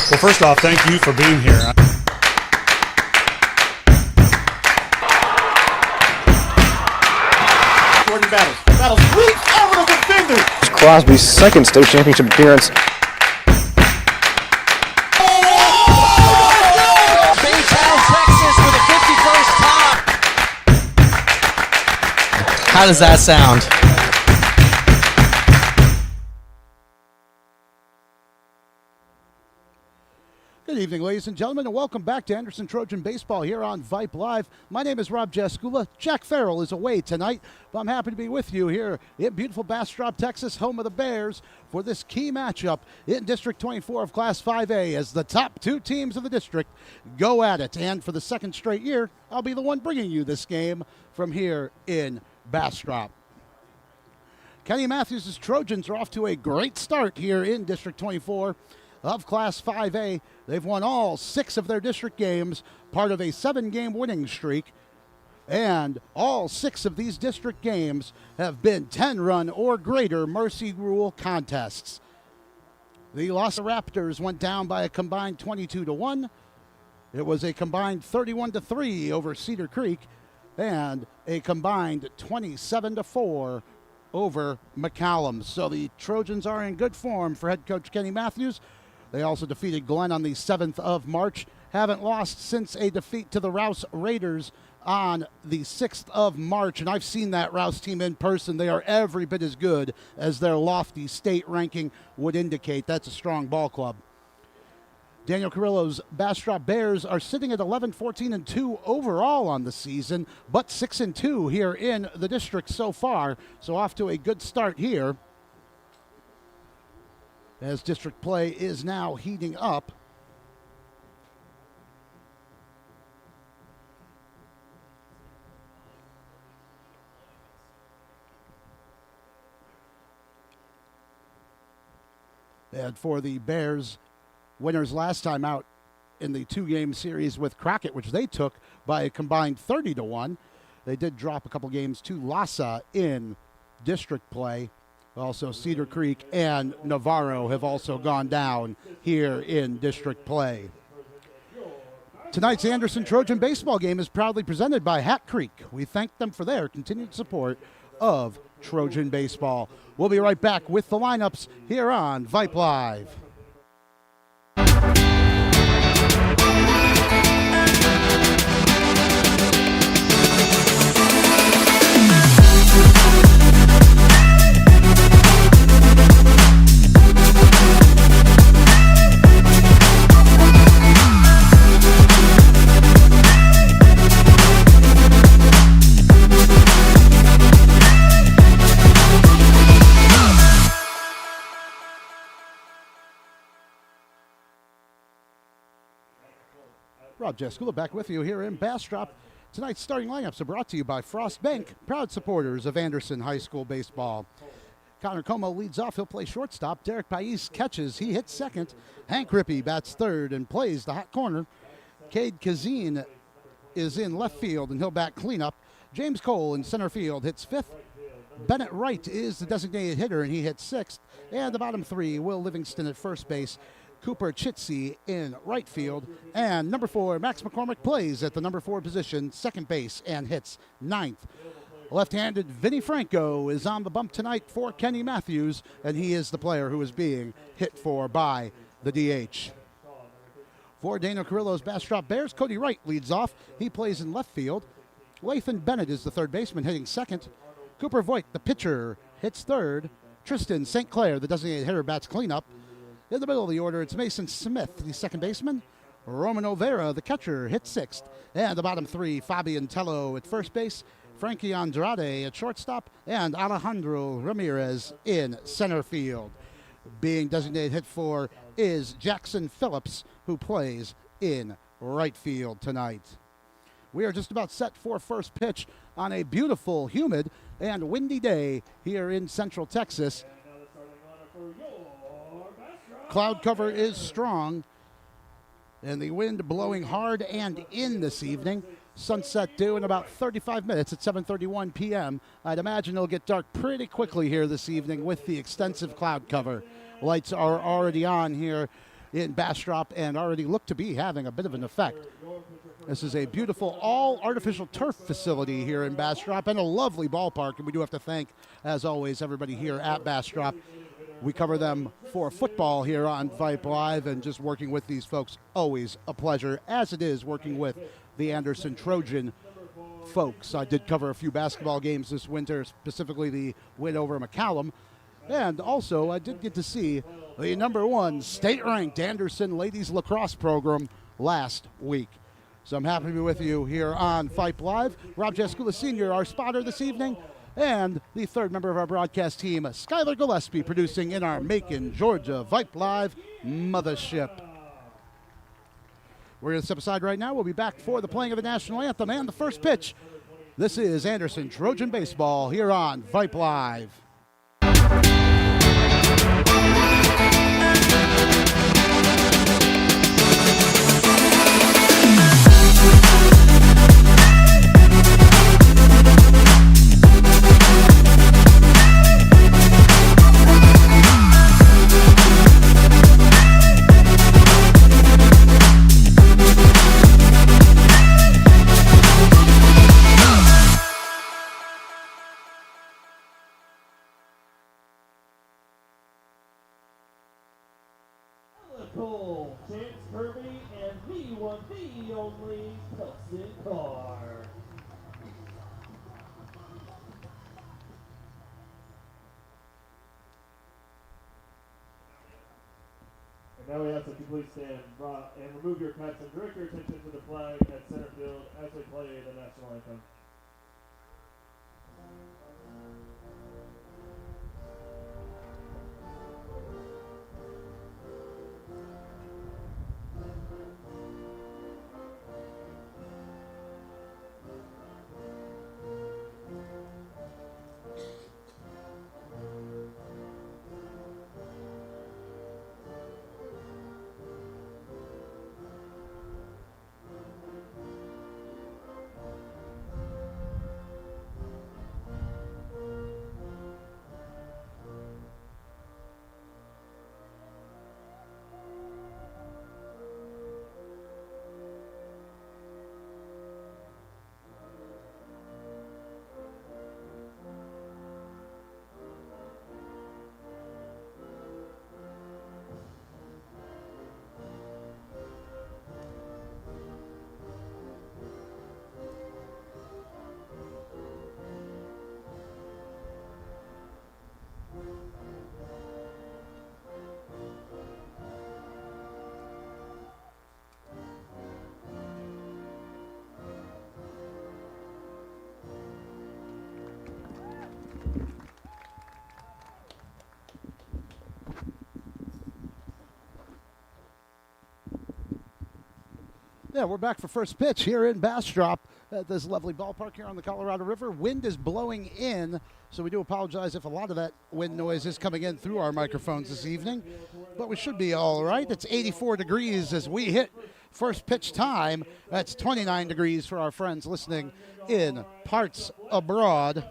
Well, first off, thank you for being here. Jordan Battles leaps over the defender. Crosby's second state championship appearance. Baytown, Texas for the 51st time. How does that sound? Good evening, ladies and gentlemen, and welcome back to Anderson Trojan Baseball here on Vype Live. My name is Rob Jaskula. Jack Farrell is away tonight, but I'm happy to be with you here in beautiful Bastrop, Texas, home of the Bears, for this key matchup in District 24 of Class 5A as the top two teams of the district go at it. And for the second straight year, I'll be the one bringing you this game from here in Bastrop. Kenny Matthews' Trojans are off to a great start here in District 24 of Class 5A. They've won all 6 of their district games, part of a 7-game winning streak, and all 6 of these district games have been 10-run or greater Mercy Rule contests. The Los Raptors went down by a combined 22-1. It was a combined 31-3 over Cedar Creek, and a combined 27-4 over McCallum. So the Trojans are in good form for head coach Kenny Matthews. They also defeated Glenn on the 7th of March. Haven't lost since a defeat to the Rouse Raiders on the 6th of March. And I've seen that Rouse team in person. They are every bit as good as their lofty state ranking would indicate. That's a strong ball club. Daniel Carrillo's Bastrop Bears are sitting at 11-14-2 overall on the season, but 6-2 here in the district so far. So off to a good start here, as district play is now heating up. And for the Bears, winners last time out in the 2-game series with Crockett, which they took by a combined 30-1. They did drop a couple games to Lhasa in district play. Also, Cedar Creek and Navarro have also gone down here in district play. Tonight's Anderson Trojan baseball game is proudly presented by Hat Creek. We thank them for their continued support of Trojan baseball. We'll be right back with the lineups here on Vype Live. Rob Jaskula back with you here in Bastrop. Tonight's starting lineups are brought to you by Frost Bank, proud supporters of Anderson High School baseball. Connor Como leads off. He'll play shortstop. Derek Pais catches. He hits second. Hank Rippey bats third and plays the hot corner. Cade Kazine is in left field, and he'll bat cleanup. James Cole in center field hits fifth. Bennett Wright is the designated hitter, and he hits sixth. And the bottom three, Will Livingston at first base, Cooper Chitsey in right field, and number 4, Max McCormick, plays at the number 4 position, second base, and hits ninth. Left-handed Vinny Franco is on the bump tonight for Kenny Matthews, and he is the player who is being hit for by the DH. For Daniel Carrillo's Bastrop Bears, Cody Wright leads off. He plays in left field. Lathan Bennett is the third baseman, hitting second. Cooper Voigt, the pitcher, hits third. Tristan St. Clair, the designated hitter, bats cleanup. In the middle of the order, it's Mason Smith, the second baseman. Roman Overa, the catcher, hits sixth. And the bottom three, Fabian Tello at first base, Frankie Andrade at shortstop, and Alejandro Ramirez in center field. Being designated hit for is Jackson Phillips, who plays in right field tonight. We are just about set for first pitch on a beautiful, humid, and windy day here in Central Texas. Cloud cover is strong, and the wind blowing hard and in this evening. Sunset due in about 35 minutes at 7:31 p.m. I'd imagine it'll get dark pretty quickly here this evening with the extensive cloud cover. Lights are already on here in Bastrop and already look to be having a bit of an effect. This is a beautiful all artificial turf facility here in Bastrop and a lovely ballpark. And we do have to thank, as always, everybody here at Bastrop. We cover them for football here on Vype Live, and just working with these folks, always a pleasure, as it is working with the Anderson Trojan folks. I did cover a few basketball games this winter, specifically the win over McCallum. And also, I did get to see the #1 state-ranked Anderson ladies lacrosse program last week. So I'm happy to be with you here on Vype Live. Rob Jaskula Sr., our spotter this evening, and the third member of our broadcast team, Skylar Gillespie, producing in our Macon, Georgia Vype Live mothership. We're going to step aside right now. We'll be back for the playing of the national anthem and the first pitch. This is Anderson Trojan Baseball here on Vype Live. Chance Kirby, and the one, the only Pilson Carr. And now we ask that you please stand and remove your caps and direct your attention to the flag at center field as we play the national anthem. Yeah, we're back for first pitch here in Bastrop at this lovely ballpark here on the Colorado River. Wind is blowing in, so we do apologize if a lot of that wind noise is coming in through our microphones this evening, but we should be all right. It's 84 degrees as we hit first pitch time. That's 29 degrees for our friends listening in parts abroad.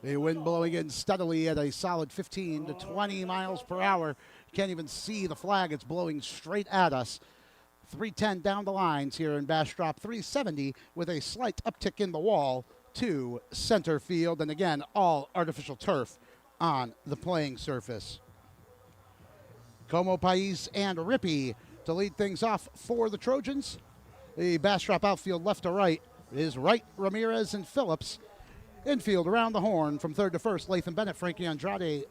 The wind blowing in steadily at a solid 15 to 20 miles per hour. Can't even see the flag. It's blowing straight at us. 310 down the lines here in Bastrop, 370 with a slight uptick in the wall to center field. And again, all artificial turf on the playing surface. Como Pais and Rippey to lead things off for the Trojans. The Bastrop outfield left to right is Wright, Ramirez, and Phillips. Infield around the horn from third to first, Lathan Bennett, Frankie Andrade,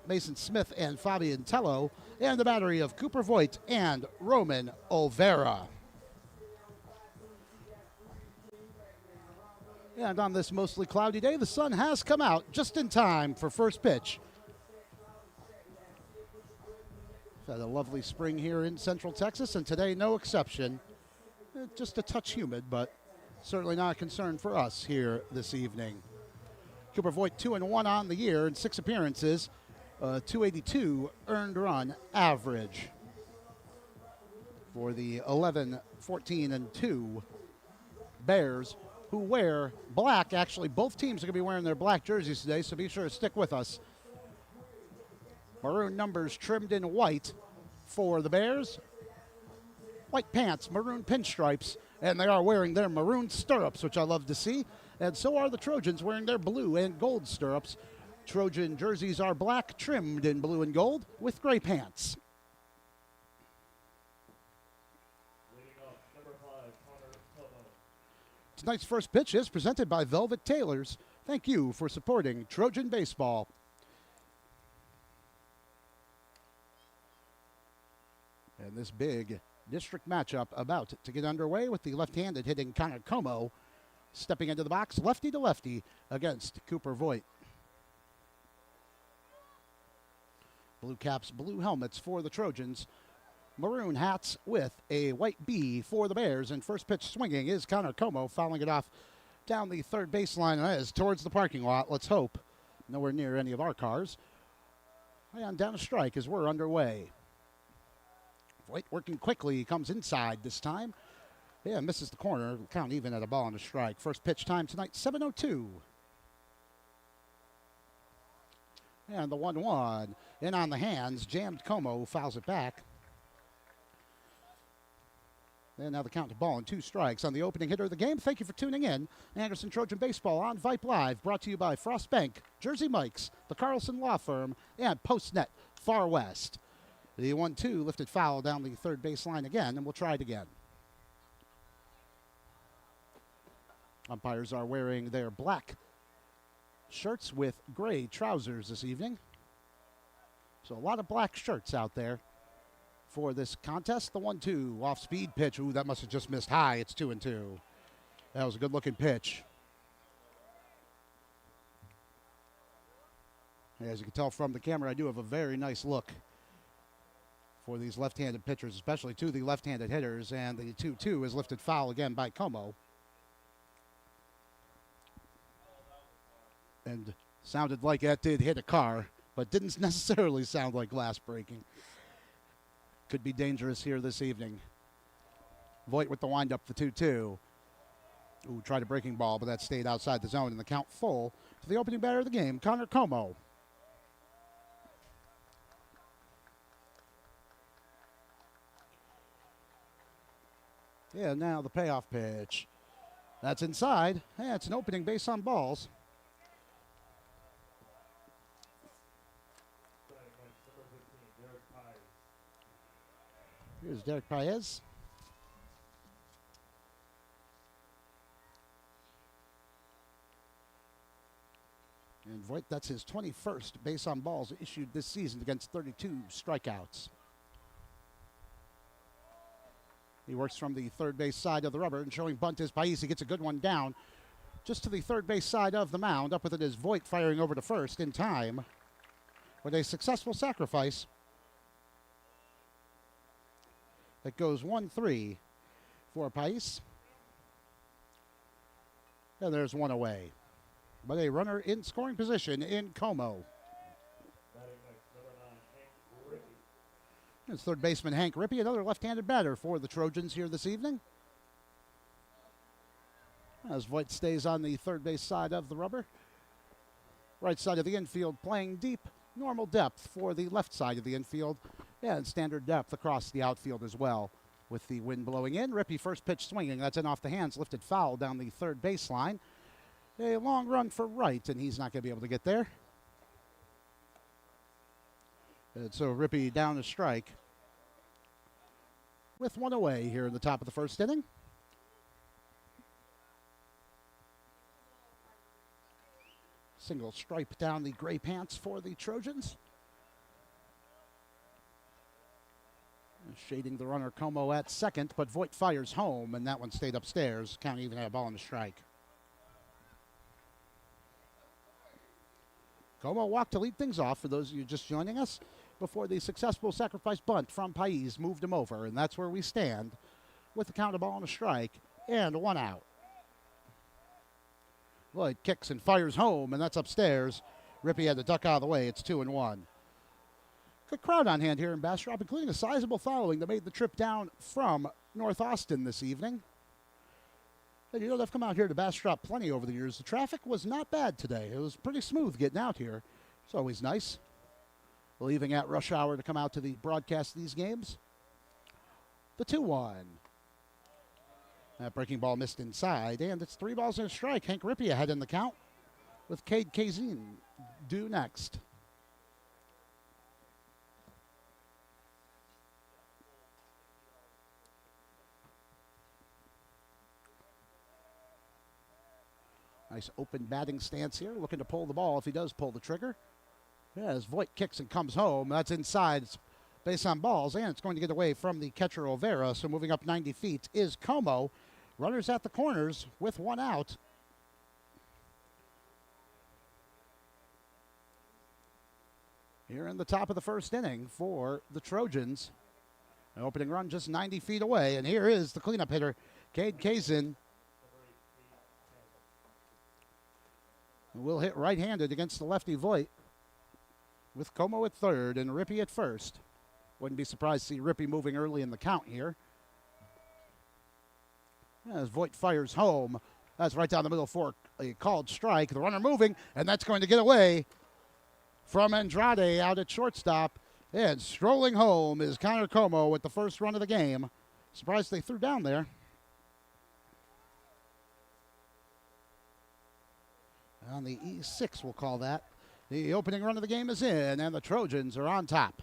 Mason Smith, and Fabian Tello, and the battery of Cooper Voigt and Roman Olvera. And on this mostly cloudy day, the sun has come out just in time for first pitch. We've had a lovely spring here in Central Texas, and today no exception. Just a touch humid, but certainly not a concern for us here this evening. Cooper Voigt 2-1 on the year in 6 appearances. 282 earned run average for the 11-14-2 Bears, who wear black. Actually, both teams are going to be wearing their black jerseys today, so be sure to stick with us. Maroon numbers trimmed in white for the Bears. White pants, maroon pinstripes, and they are wearing their maroon stirrups, which I love to see. And so are the Trojans wearing their blue and gold stirrups. Trojan jerseys are black, trimmed in blue and gold, with gray pants. Tonight's first pitch is presented by Velvet Tailors. Thank you for supporting Trojan Baseball. And this big district matchup about to get underway with the left-handed hitting Connor Como stepping into the box lefty to lefty against Cooper Voigt. Blue caps, blue helmets for the Trojans. Maroon hats with a white B for the Bears. And first pitch swinging is Connor Como, fouling it off down the third baseline. And that is towards the parking lot. Let's hope nowhere near any of our cars. And down a strike as we're underway. Voigt working quickly. He comes inside this time. Yeah, misses the corner. Count even at a ball and a strike. First pitch time tonight, 7:02. And the 1-1. In on the hands. Jammed Como, fouls it back. And now the count to ball and 2 strikes on the opening hitter of the game. Thank you for tuning in. Anderson Trojan Baseball on Vype Live, brought to you by Frost Bank, Jersey Mike's, the Carlson Law Firm, and Postnet Far West. The 1-2 lifted foul down the third baseline again, and we'll try it again. Umpires are wearing their black shirts with gray trousers this evening. So a lot of black shirts out there for this contest. The 1-2 off-speed pitch. Ooh, that must have just missed high. It's 2-2. That was a good-looking pitch. As you can tell from the camera, I do have a very nice look for these left-handed pitchers, especially to the left-handed hitters. And the 2-2 is lifted foul again by Como. And sounded like that did hit a car, but didn't necessarily sound like glass breaking. Could be dangerous here this evening. Voigt with the windup, the 2-2. Ooh, tried a breaking ball, but that stayed outside the zone, and the count full to the opening batter of the game, Connor Como. Yeah, now the payoff pitch. That's inside. Yeah, it's an opening base on balls. Here's Derek Paez. And Voigt, that's his 21st base on balls issued this season against 32 strikeouts. He works from the third base side of the rubber, and showing bunt is Paez. He gets a good one down just to the third base side of the mound. Up with it is Voigt, firing over to first in time with a successful sacrifice. That goes 1-3 for Paez. And there's one away. But a runner in scoring position in Como. It's third baseman Hank Rippey, another left-handed batter for the Trojans here this evening. As Voigt stays on the third base side of the rubber. Right side of the infield playing deep, normal depth for the left side of the infield. And standard depth across the outfield as well. With the wind blowing in, Rippey first pitch swinging. That's in off the hands, lifted foul down the third baseline. A long run for right, and he's not going to be able to get there. And so Rippey down a strike with one away here in the top of the first inning. Single stripe down the gray pants for the Trojans. Shading the runner Como at second, but Voigt fires home, and that one stayed upstairs. Count even had a ball and a strike. Como walked to lead things off for those of you just joining us before the successful sacrifice bunt from Paez moved him over, and that's where we stand with the count of ball and a strike and one out. Voigt kicks and fires home, and that's upstairs. Rippey had to duck out of the way. It's 2-1. Good crowd on hand here in Bastrop, including a sizable following that made the trip down from North Austin this evening. And you know, they've come out here to Bastrop plenty over the years. The traffic was not bad today. It was pretty smooth getting out here. It's always nice. leaving at rush hour to come out to the broadcast of these games. The 2-1. That breaking ball missed inside, and it's 3 balls and a strike. Hank Rippey ahead in the count with Cade Kazin due next. Nice open batting stance here, looking to pull the ball if he does pull the trigger. As Vype kicks and comes home, that's inside. It's based on balls, and it's going to get away from the catcher Olvera. So moving up 90 feet is Como. Runners at the corners with 1 out. Here in the top of the first inning for the Trojans. An opening run just 90 feet away, and here is the cleanup hitter, Cade Kazin. Will hit right-handed against the lefty Vype with Como at third and Rippey at first. Wouldn't be surprised to see Rippey moving early in the count here. As Vype fires home, that's right down the middle for a called strike. The runner moving, and that's going to get away from Andrade out at shortstop. And strolling home is Connor Como with the first run of the game. Surprised they threw down there. On the E6, we'll call that. The opening run of the game is in, and the Trojans are on top.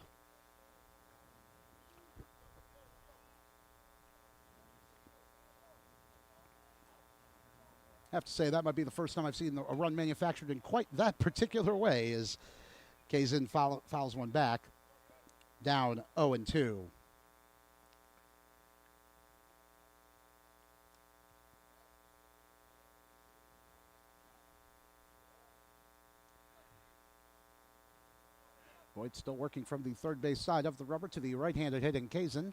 I have to say that might be the first time I've seen a run manufactured in quite that particular way as Kazin fouls one back, down 0-2. Boyd still working from the third base side of the rubber to the right-handed hitting Kazin,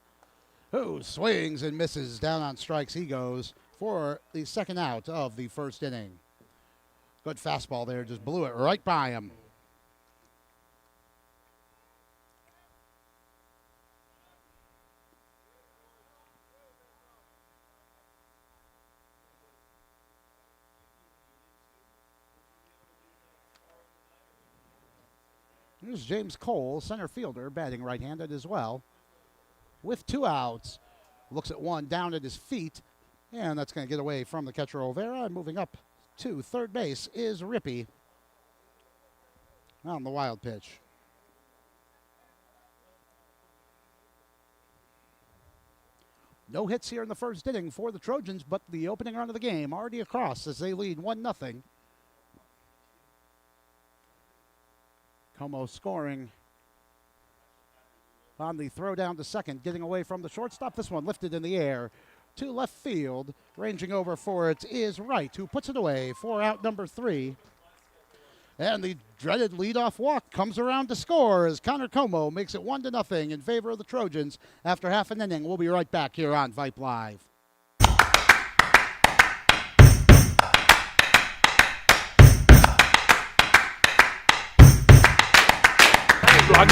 who swings and misses. Down on strikes he goes for the second out of the first inning. Good fastball there, just blew it right by him. Here's James Cole, center fielder, batting right-handed as well. With 2 outs, looks at one down at his feet, and that's going to get away from the catcher Olvera. And moving up to third base is Rippey on the wild pitch. No hits here in the first inning for the Trojans, but the opening run of the game already across as they lead 1-0. Como scoring on the throw down to second, getting away from the shortstop. This one lifted in the air to left field. Ranging over for it is Wright, who puts it away for out number 3. And the dreaded leadoff walk comes around to score as Connor Como makes it 1-0 in favor of the Trojans after half an inning. We'll be right back here on Vype Live. Vlog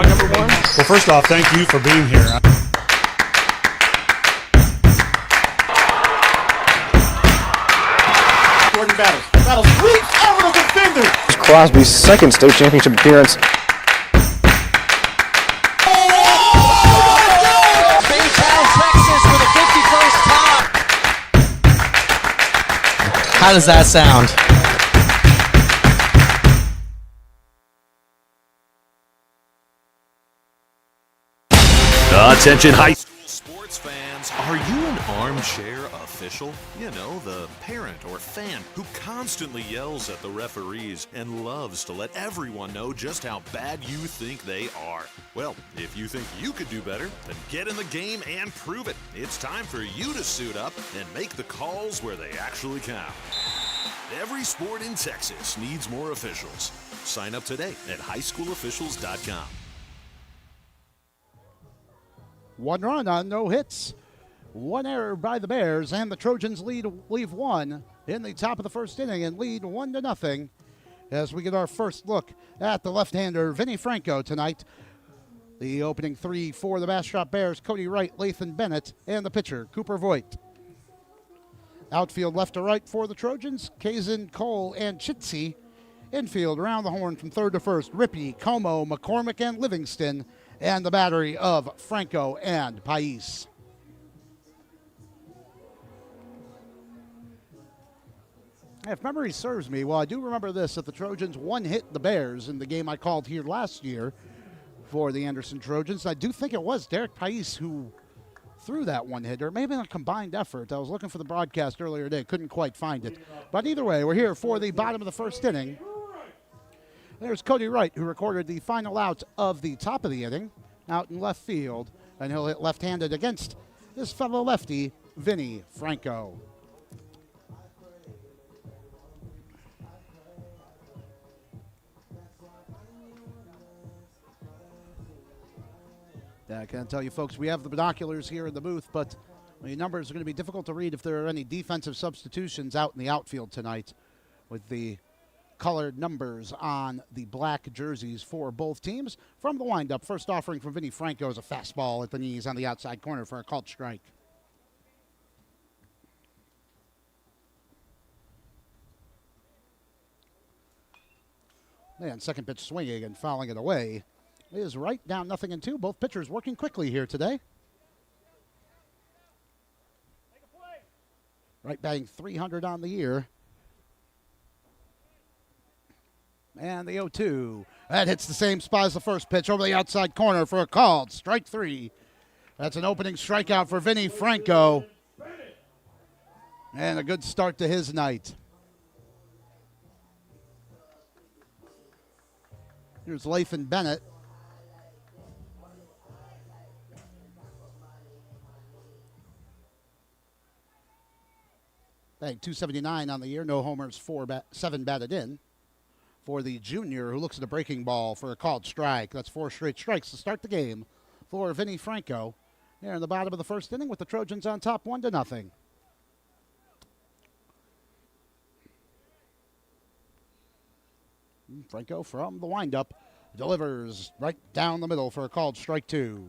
number one. Well, first off, thank you for being here. Jordan Battles sweeps over the defender. Crosby's second state championship appearance. Baytown, Texas for the 51st time. How does that sound? Attention high school sports fans. Are you an armchair official? You know, the parent or fan who constantly yells at the referees and loves to let everyone know just how bad you think they are. Well, if you think you could do better, then get in the game and prove it. It's time for you to suit up and make the calls where they actually count. Every sport in Texas needs more officials. Sign up today at highschoolofficials.com. 1 run on no hits. 1 error by the Bears, and the Trojans leave 1 in the top of the first inning and lead 1-0 as we get our first look at the left-hander Vinny Franco tonight. The opening 3 for the Bastrop Bears, Cody Wright, Lathan Bennett, and the pitcher Cooper Voigt. Outfield left to right for the Trojans, Kazin, Cole, and Chitsey. Infield around the horn from third to first, Rippey, Como, McCormick, and Livingston, and the battery of Franco and Pais. If memory serves me, well, I do remember this, that the Trojans one-hit the Bears in the game I called here last year for the Anderson Trojans. I do think it was Derek Pais who threw that one-hitter, maybe in a combined effort. I was looking for the broadcast earlier today, couldn't quite find it. But either way, we're here for the bottom of the first inning. There's Cody Wright, who recorded the final out of the top of the inning, out in left field, and he'll hit left-handed against this fellow lefty, Vinny Franco. I can't tell you, folks, we have the binoculars here in the booth, but the numbers are going to be difficult to read if there are any defensive substitutions out in the outfield tonight with the colored numbers on the black jerseys for both teams. From the windup, first offering from Vinny Franco is a fastball at the knees on the outside corner for a called strike. And second pitch swinging and fouling it away is Wright, down 0-2. Both pitchers working quickly here today. Wright batting .300 on the year. And the 0-2. That hits the same spot as the first pitch over the outside corner for a called strike 3. That's an opening strikeout for Vinny Franco. And a good start to his night. Here's Lathan Bennett. Batting .279 on the year, no homers, 7 batted in. For the junior, who looks at a breaking ball for a called strike. That's 4 straight strikes to start the game for Vinny Franco. Here in the bottom of the first inning with the Trojans on top 1-0. Franco from the windup delivers right down the middle for a called strike 2.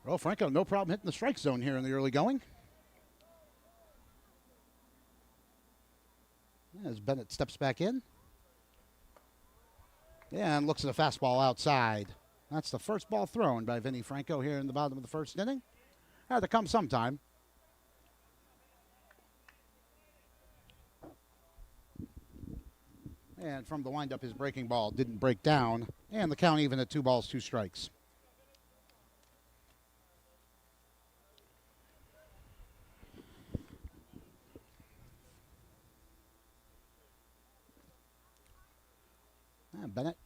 Well, Franco, no problem hitting the strike zone here in the early going. As Bennett steps back in. And looks at a fastball outside. That's the first ball thrown by Vinny Franco here in the bottom of the first inning. Had to come sometime. And from the windup, his breaking ball didn't break down. And the count even at 2 balls, 2 strikes. And Bennett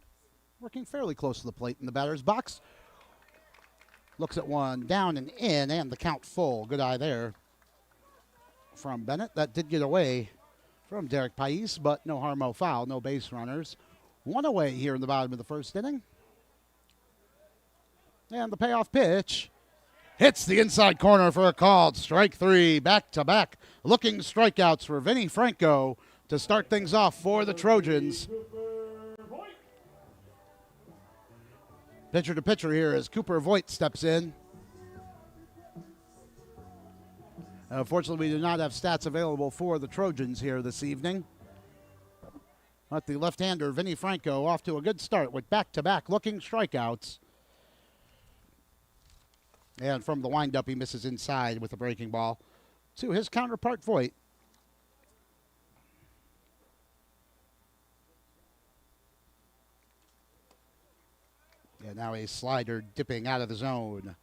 working fairly close to the plate in the batter's box. Looks at one down and in, and the count full. Good eye there from Bennett. That did get away from Derek Pais, but no harm, no foul, no base runners. 1 away here in the bottom of the first inning. And the payoff pitch hits the inside corner for a called strike 3. Back-to-back looking strikeouts for Vinny Franco to start things off for the Trojans. Pitcher to pitcher here as Cooper Voigt steps in. Unfortunately, we do not have stats available for the Trojans here this evening. But the left-hander, Vinny Franco, off to a good start with back-to-back looking strikeouts. And from the windup, he misses inside with a breaking ball to his counterpart, Voigt. And now a slider dipping out of the zone.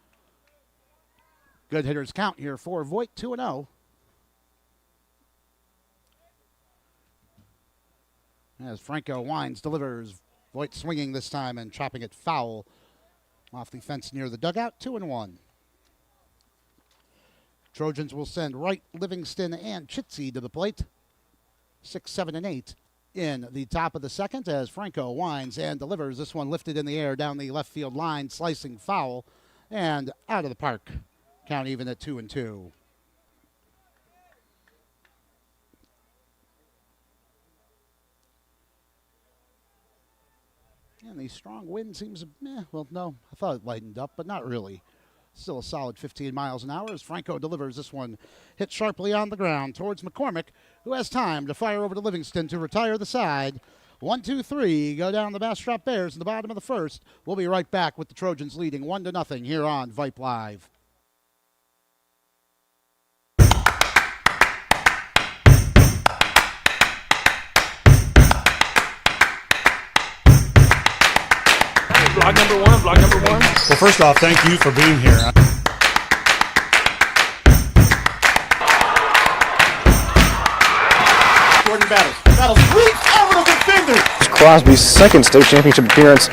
Good hitters count here for Voigt, 2-0. As Franco winds, delivers. Voigt swinging this time and chopping it foul off the fence near the dugout, 2-1. Trojans will send Wright, Livingston, and Chitsey to the plate. 6, 7, and 8 in the top of the second as Franco winds and delivers. This one lifted in the air down the left field line, slicing foul and out of the park. Count even at 2-2. And the strong wind seems, well, no, I thought it lightened up, but not really. Still a solid 15 miles an hour as Franco delivers this one. Hit sharply on the ground towards McCormick, who has time to fire over to Livingston to retire the side. 1, 2, 3 go down the Bastrop Bears in the bottom of the first. We'll be right back with the Trojans leading 1-0 here on Vype Live. Vlog number one. Well, first off, thank you for being here. Jordan Battles. Battles leaps over the defender. It's Crosby's second state championship appearance.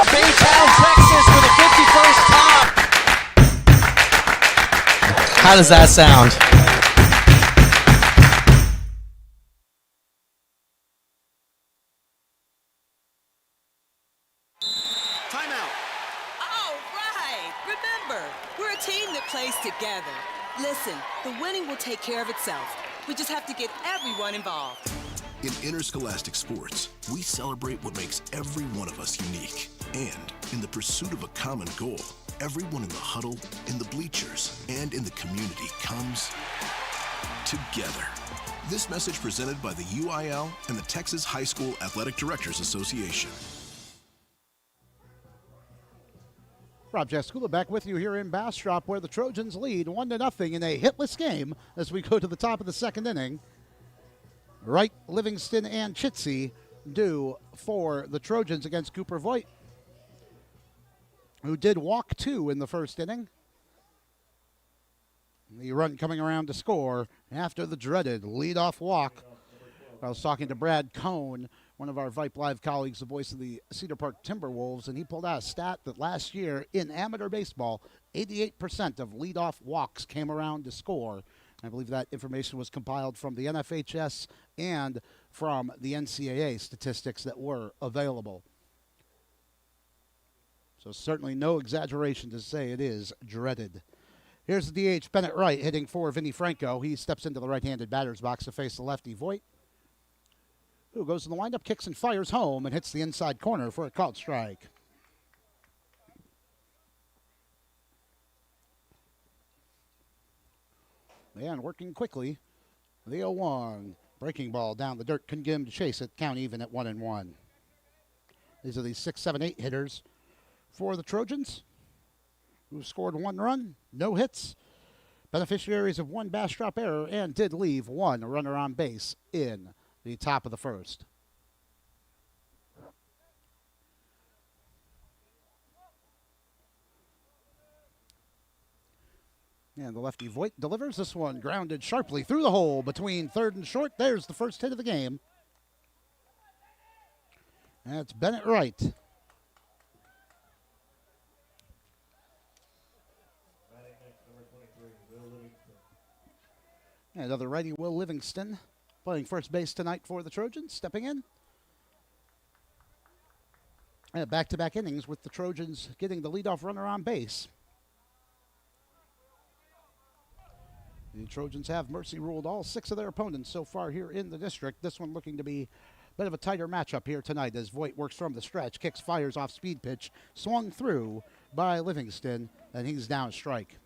Baytown, Texas with a 51st top. How does that sound? All right. Remember, we're a team that plays together. Listen, the winning will take care of itself. We just have to get everyone involved. In interscholastic sports, we celebrate what makes every one of us unique. And in the pursuit of a common goal, everyone in the huddle, in the bleachers, and in the community comes together. This message presented by the UIL and the Texas High School Athletic Directors Association. Rob Jaskula back with you here in Bastrop, where the Trojans lead 1-0 in a hitless game as we go to the top of the second inning. Wright, Livingston, and Chitsey do for the Trojans against Cooper Voigt, who did walk 2 in the first inning. The run coming around to score after the dreaded leadoff walk. I was talking to Brad Cohn, one of our Vype Live colleagues, the voice of the Cedar Park Timberwolves, and he pulled out a stat that last year in amateur baseball, 88% of leadoff walks came around to score. I believe that information was compiled from the NFHS and from the NCAA statistics that were available. So certainly no exaggeration to say it is dreaded. Here's the DH, Bennett Wright, hitting for Vinny Franco. He steps into the right-handed batter's box to face the lefty Voigt, who goes in the windup, kicks and fires home, and hits the inside corner for a called strike. And working quickly, the 0-1. Breaking ball down the dirt. Couldn't get him to chase it. Count even at 1-1. These are the 6, 7, 8 hitters for the Trojans, who scored 1 run, no hits. Beneficiaries of 1 Bastrop error and did leave 1 runner on base in the top of the first. And the lefty Voigt delivers this one, grounded sharply through the hole between third and short. There's the first hit of the game. That's Bennett Wright. And another righty, Will Livingston, playing first base tonight for the Trojans, stepping in. And back-to-back innings with the Trojans getting the leadoff runner on base. The Trojans have mercy ruled all 6 of their opponents so far here in the district. This one looking to be a bit of a tighter matchup here tonight as Voigt works from the stretch, kicks, fires off speed pitch, swung through by Livingston, and he's down a strike.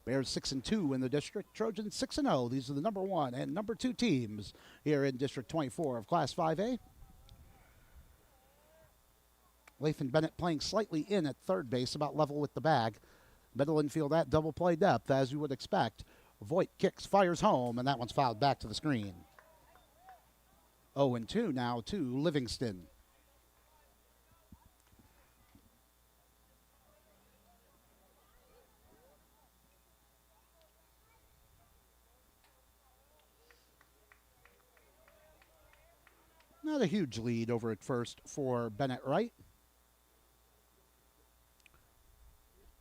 Bears 6-2 in the district. Trojans 6-0. These are the number 1 and number 2 teams here in District 24 of Class 5A. Lathan Bennett playing slightly in at third base, about level with the bag. Middle infield at double play depth, as you would expect. Voigt kicks, fires home, and that one's fouled back to the screen. 0-2 now to Livingston. Not a huge lead over at first for Bennett Wright.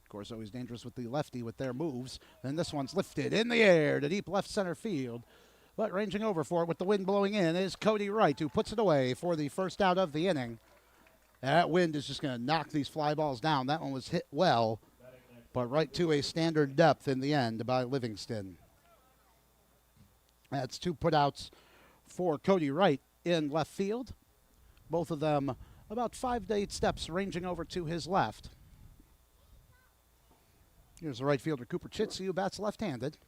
Of course, always dangerous with the lefty with their moves. And this one's lifted in the air to deep left center field. But ranging over for it with the wind blowing in is Cody Wright, who puts it away for the first out of the inning. That wind is just going to knock these fly balls down. That one was hit well, but right to a standard depth in the end by Livingston. That's 2 putouts for Cody Wright in left field. Both of them about 5 to 8 steps ranging over to his left. Here's the right fielder, Cooper Chitzy, who bats left-handed.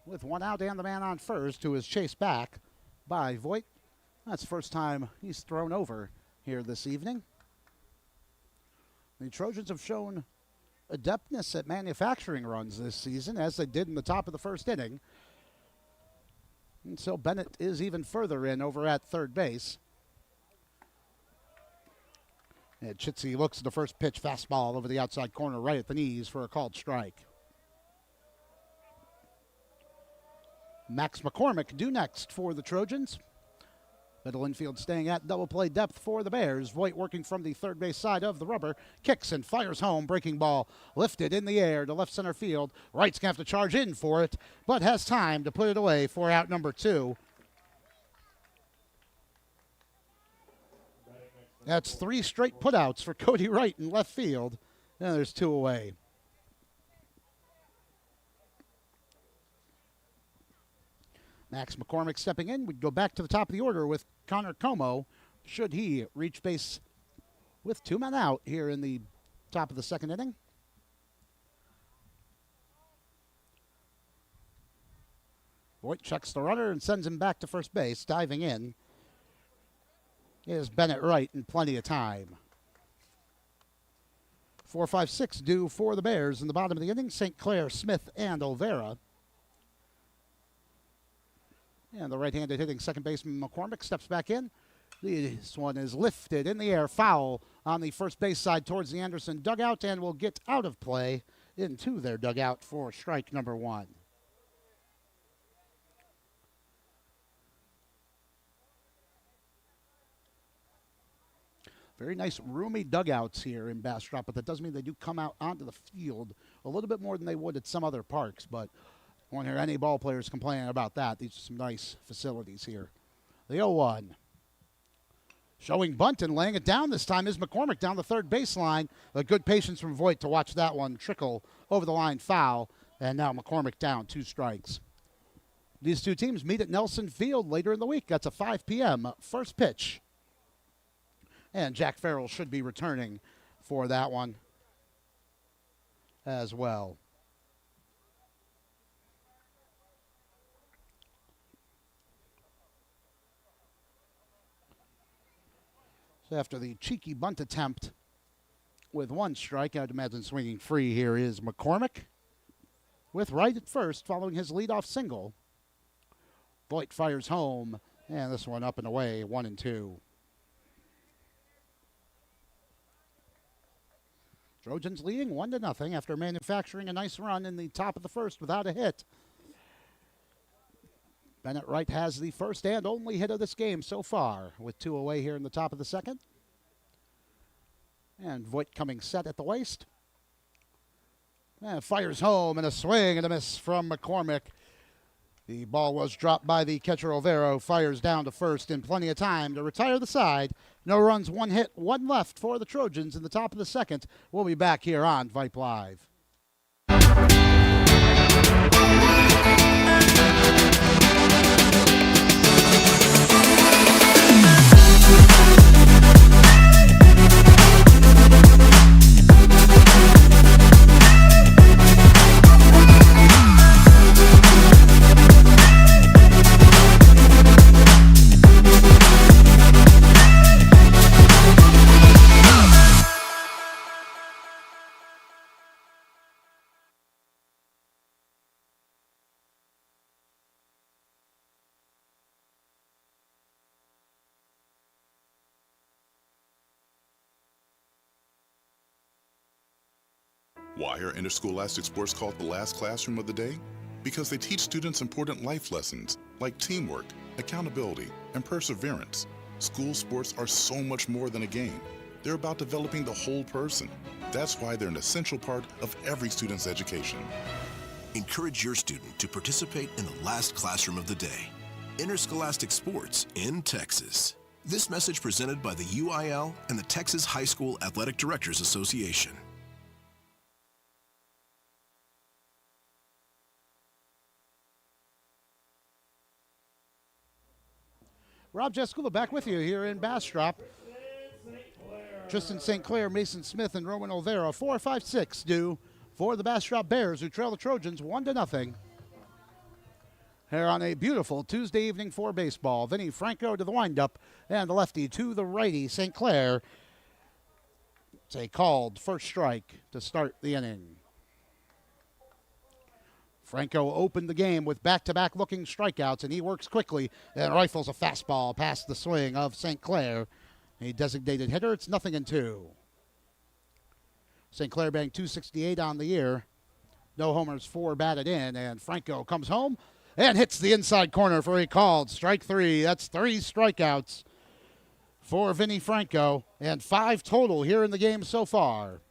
With one out and the man on first, who is chased back by Vype. That's the first time he's thrown over here this evening. The Trojans have shown adeptness at manufacturing runs this season, as they did in the top of the first inning. And so Bennett is even further in over at third base. And Chitsey looks at the first pitch, fastball over the outside corner, right at the knees for a called strike. Max McCormick due next for the Trojans. Middle infield staying at double play depth for the Bears. Voigt working from the third base side of the rubber. Kicks and fires home. Breaking ball lifted in the air to left center field. Wright's going to have to charge in for it, but has time to put it away for out number 2. That's 3 straight putouts for Cody Wright in left field. And there's 2 away. Max McCormick stepping in. We go back to the top of the order with Connor Como, should he reach base with 2 men out here in the top of the second inning. Voigt checks the runner and sends him back to first base. Diving in is Bennett Wright in plenty of time. 4, 5, 6 due for the Bears in the bottom of the inning. St. Clair, Smith, and Olvera. And the right-handed hitting second baseman McCormick steps back in. This one is lifted in the air, foul on the first base side towards the Anderson dugout, and will get out of play into their dugout for strike number 1. Very nice roomy dugouts here in Bastrop, but that does mean they do come out onto the field a little bit more than they would at some other parks, but I won't hear any ball players complaining about that. These are some nice facilities here. The 0-1. Showing bunt and laying it down this time is McCormick down the third baseline. A good patience from Voigt to watch that one trickle over the line foul. And now McCormick down, 2 strikes. These 2 teams meet at Nelson Field later in the week. That's a 5 p.m. first pitch. And Jack Farrell should be returning for that one as well. After the cheeky bunt attempt with 1 strike, I'd imagine swinging free here is McCormick with Wright at first following his leadoff single. Voigt fires home, and this one up and away, 1-2. Trojans leading 1-0 after manufacturing a nice run in the top of the first without a hit. Bennett Wright has the first and only hit of this game so far, with 2 away here in the top of the second. And Voigt coming set at the waist. And fires home, and a swing and a miss from McCormick. The ball was dropped by the catcher Olvera, fires down to first in plenty of time to retire the side. No runs, 1 hit, 1 left for the Trojans in the top of the second. We'll be back here on Vype Live. Why are interscholastic sports called the last classroom of the day? Because they teach students important life lessons like teamwork, accountability, and perseverance. School sports are so much more than a game. They're about developing the whole person. That's why they're an essential part of every student's education. Encourage your student to participate in the last classroom of the day. Interscholastic sports in Texas. This message presented by the UIL and the Texas High School Athletic Directors Association. Rob Jescula back with you here in Bastrop. Tristan St. Clair, Mason Smith, and Roman Olvera, 4, 5, 6 do for the Bastrop Bears, who trail the Trojans 1-0. Here on a beautiful Tuesday evening for baseball. Vinny Franco to the windup, and the lefty to the righty, St. Clair. It's a called first strike to start the inning. Franco opened the game with back-to-back looking strikeouts, and he works quickly and rifles a fastball past the swing of St. Clair. A designated hitter, it's 0-2. St. Clair batting .268 on the year. No homers, 4 batted in, and Franco comes home and hits the inside corner for a called strike 3. That's 3 strikeouts for Vinny Franco, and 5 total here in the game so far.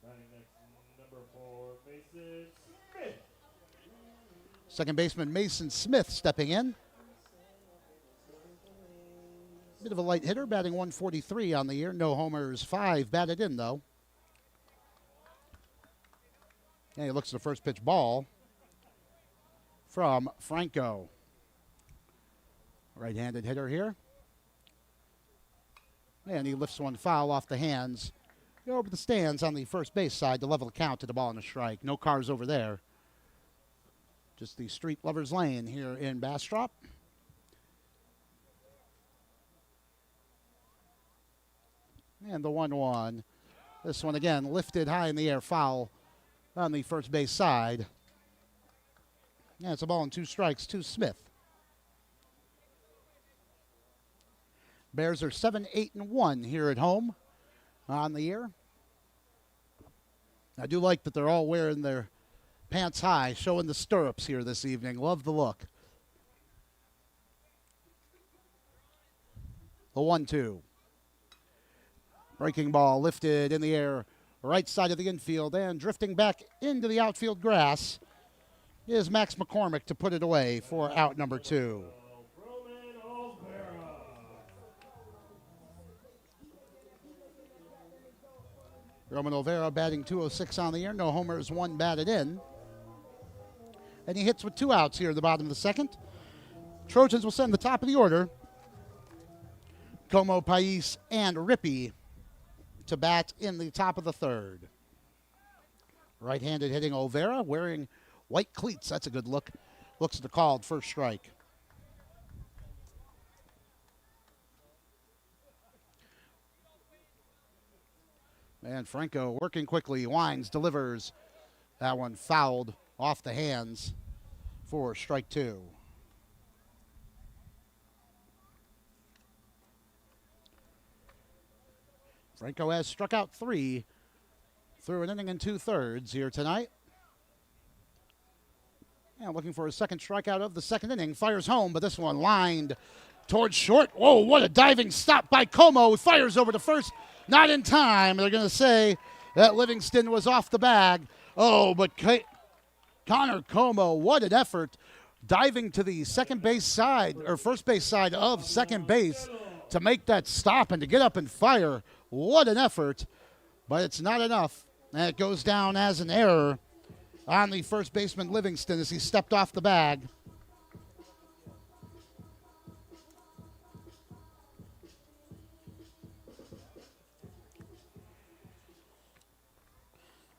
Number 4, Mason Smith. Second baseman Mason Smith stepping in. Bit of a light hitter, batting .143 on the year. No homers, 5 batted in, though. And he looks at the first pitch ball from Franco. Right-handed hitter here. And he lifts one foul off the hands. Go over the stands on the first base side to level the count to the ball and a strike. No cars over there. Just the street lovers lane here in Bastrop. And the 1-1. This one again lifted high in the air, foul on the first base side. Yeah, it's a ball and 2 strikes to Smith. Bears are 7-8-1 here at home on the year. I do like that they're all wearing their pants high, showing the stirrups here this evening. Love the look. The 1-2. Breaking ball lifted in the air, right side of the infield, and drifting back into the outfield grass is Max McCormick to put it away for out number 2. Roman Olvera batting .206 on the year. No homers, 1 batted in. And he hits with 2 outs here at the bottom of the second. Trojans will send the top of the order. Como, Pais, and Rippey to bat in the top of the third. Right-handed hitting Olvera, wearing white cleats. That's a good look. Looks at the called first strike. And Franco working quickly, winds, delivers. That one fouled off the hands for strike 2. Franco has struck out 3 through an inning and 2/3 here tonight. And looking for his second strikeout of the second inning. Fires home, but this one lined towards short. Whoa, what a diving stop by Como. Fires over to first. Not in time. They're going to say that Livingston was off the bag. Oh, but Connor Como, what an effort. Diving to the second base side, or first base side of second base to make that stop and to get up and fire. What an effort. But it's not enough. And it goes down as an error on the first baseman Livingston as he stepped off the bag.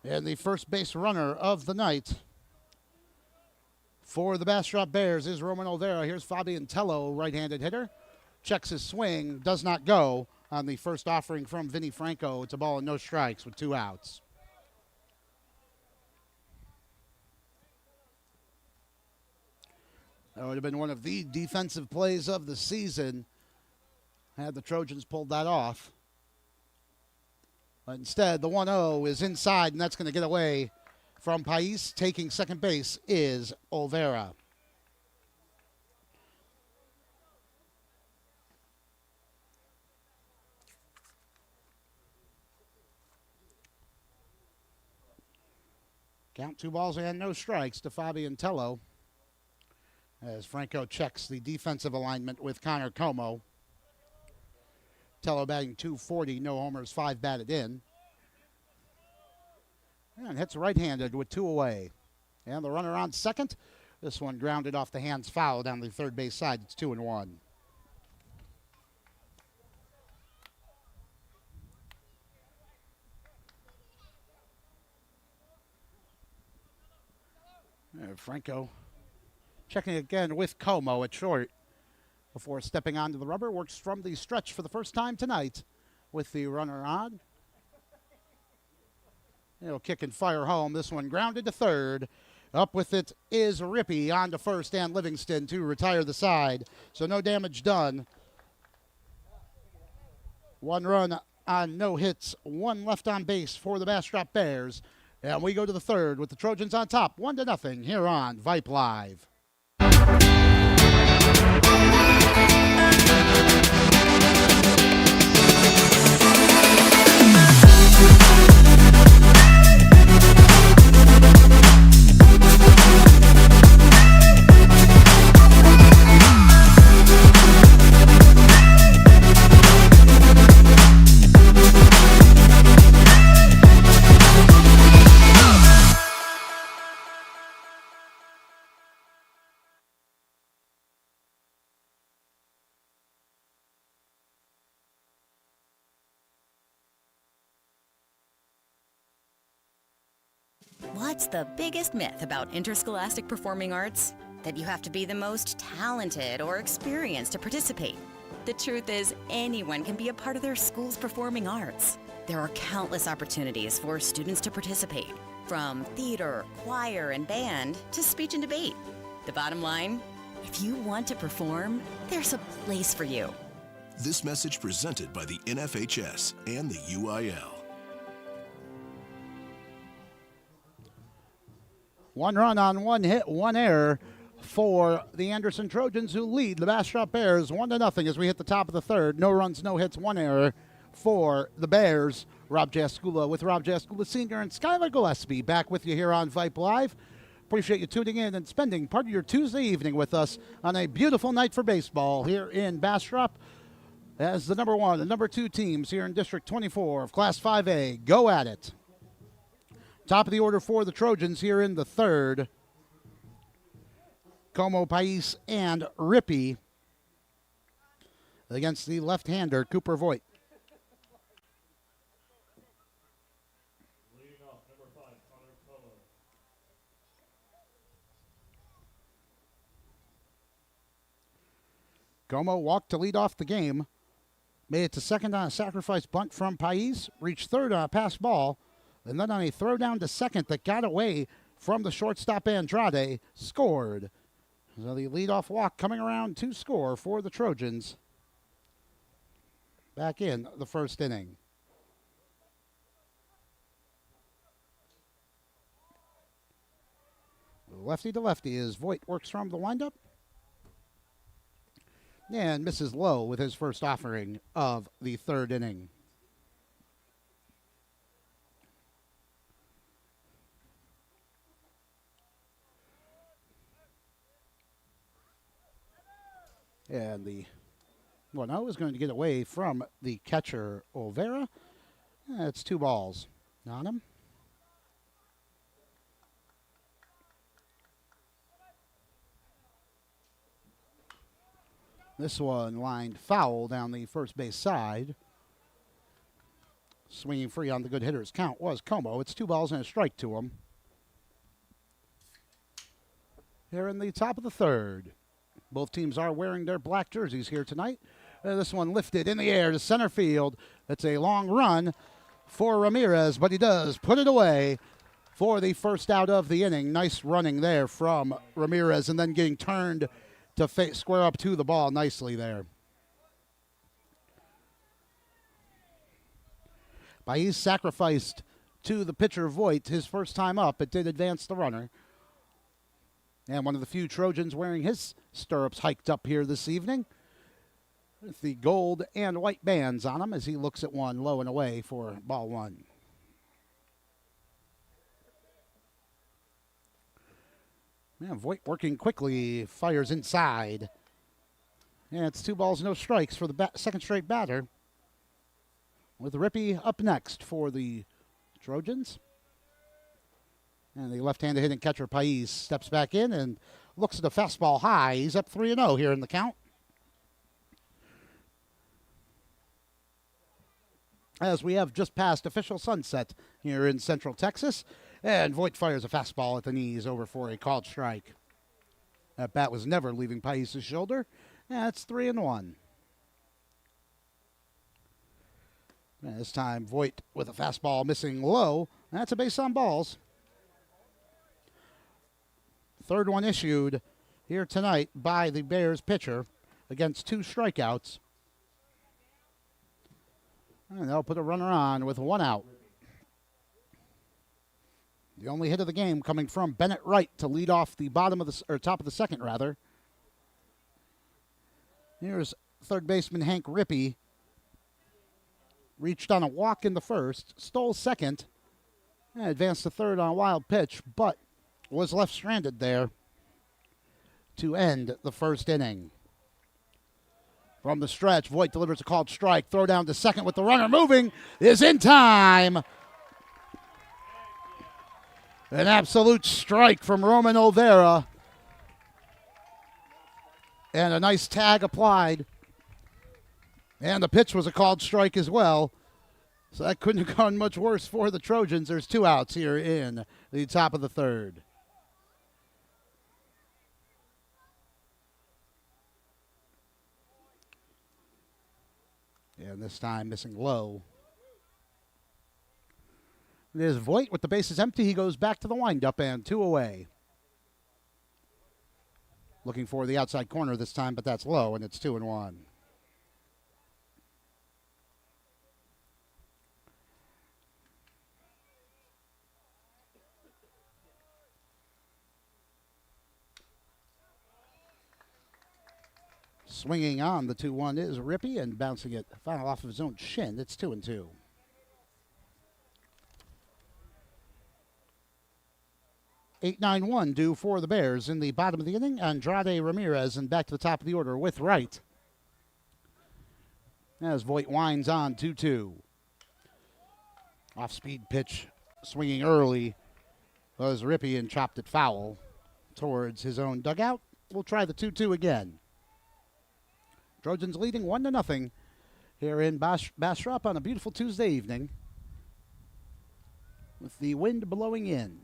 And the first base runner of the night for the Bastrop Bears is Roman Olvera. Here's Fabian Tello, right-handed hitter. Checks his swing, does not go on the first offering from Vinny Franco. It's a ball and no strikes with 2 outs. That would have been one of the defensive plays of the season had the Trojans pulled that off. But instead, the 1-0 is inside, and that's going to get away from Pais. Taking second base is Olvera. Count 2 balls and no strikes to Fabian Tello as Franco checks the defensive alignment with Connor Como. Tello batting .240, no homers, 5 batted in. And hits right-handed with 2 away. And the runner on second This one grounded off the hands, foul down the third base side. It's 2-1. Franco checking again with Como at short before stepping onto the rubber. Works from the stretch for the first time tonight with the runner on. He'll kick and fire home. This one grounded to third. Up with it is Rippey on to first and Livingston to retire the side. So no damage done. 1 run on no hits, 1 left on base for the Bastrop Bears. And we go to the third with the Trojans on top, 1-0 here on Vype Live. What's the biggest myth about interscholastic performing arts? That you have to be the most talented or experienced to participate. The truth is, anyone can be a part of their school's performing arts. There are countless opportunities for students to participate, from theater, choir, and band to speech and debate. The bottom line, if you want to perform, there's a place for you. This message presented by the NFHS and the UIL. 1 run on 1 hit, 1 error for the Anderson Trojans, who lead the Bastrop Bears 1-0 as we hit the top of the third. No runs, no hits, 1 error for the Bears. Rob Jaskula with Rob Jaskula Sr. and Skylar Gillespie back with you here on Vype Live. Appreciate you tuning in and spending part of your Tuesday evening with us on a beautiful night for baseball here in Bastrop as the number 1 and number 2 teams here in District 24 of Class 5A go at it. Top of the order for the Trojans here in the third. Como, Pais, and Rippey against the left-hander, Cooper Voigt. Leading off, number 5, Connor Como. Como walked to lead off the game. Made it to second on a sacrifice bunt from Pais. Reached third on a pass ball. And then on a throw down to second that got away from the shortstop Andrade, scored. So the leadoff walk coming around to score for the Trojans back in the first inning. Lefty to lefty as Voigt works from the windup. And misses low with his first offering of the third inning. And the 1-0 is going to get away from the catcher, Olvera. That's 2 balls on him. This one lined foul down the first base side. Swinging free on the good hitter's count was Como. It's 2 balls and a strike to him. Here in the top of the third. Both teams are wearing their black jerseys here tonight. This one lifted in the air to center field. It's a long run for Ramirez, but he does put it away for the first out of the inning. Nice running there from Ramirez and then getting turned to square up to the ball nicely there. Pais sacrificed to the pitcher Voigt his first time up. It did advance the runner. And one of the few Trojans wearing his stirrups hiked up here this evening with the gold and white bands on him as he looks at one low and away for ball 1. Man, Voigt working quickly, fires inside. And it's 2 balls, no strikes for the second straight batter. With Rippey up next for the Trojans. And the left-handed hitting catcher Pais steps back in and looks at the fastball high. He's up 3-0 here in the count. As we have just passed official sunset here in Central Texas. And Voigt fires a fastball at the knees over for a called strike. That bat was never leaving Pais' shoulder. That's 3-1. And this time, Voigt with a fastball missing low. That's a base on balls. Third one issued here tonight by the Bears pitcher against 2 strikeouts. And they'll put a runner on with 1 out. The only hit of the game coming from Bennett Wright to lead off the top of the second, rather. Here's third baseman Hank Rippey. Reached on a walk in the first, stole second, and advanced to third on a wild pitch, but was left stranded there to end the first inning. From the stretch, Voigt delivers a called strike. Throw down to second with the runner moving is in time. An absolute strike from Roman Olvera. And a nice tag applied. And the pitch was a called strike as well. So that couldn't have gone much worse for the Trojans. There's 2 outs here in the top of the third. And this time missing low. It is Voigt with the bases empty. He goes back to the windup and 2 away. Looking for the outside corner this time, but that's low, and it's 2-1. Swinging on the 2-1 is Rippey and bouncing it final off of his own shin. It's 2-2. (8-9-1) due for the Bears in the bottom of the inning. Andrade Ramirez and back to the top of the order with Wright. As Voigt winds on 2-2. Off-speed pitch swinging early was Rippey and chopped it foul towards his own dugout. We'll try the 2-2 again. Trojans leading 1-0 here in Bastrop on a beautiful Tuesday evening with the wind blowing in.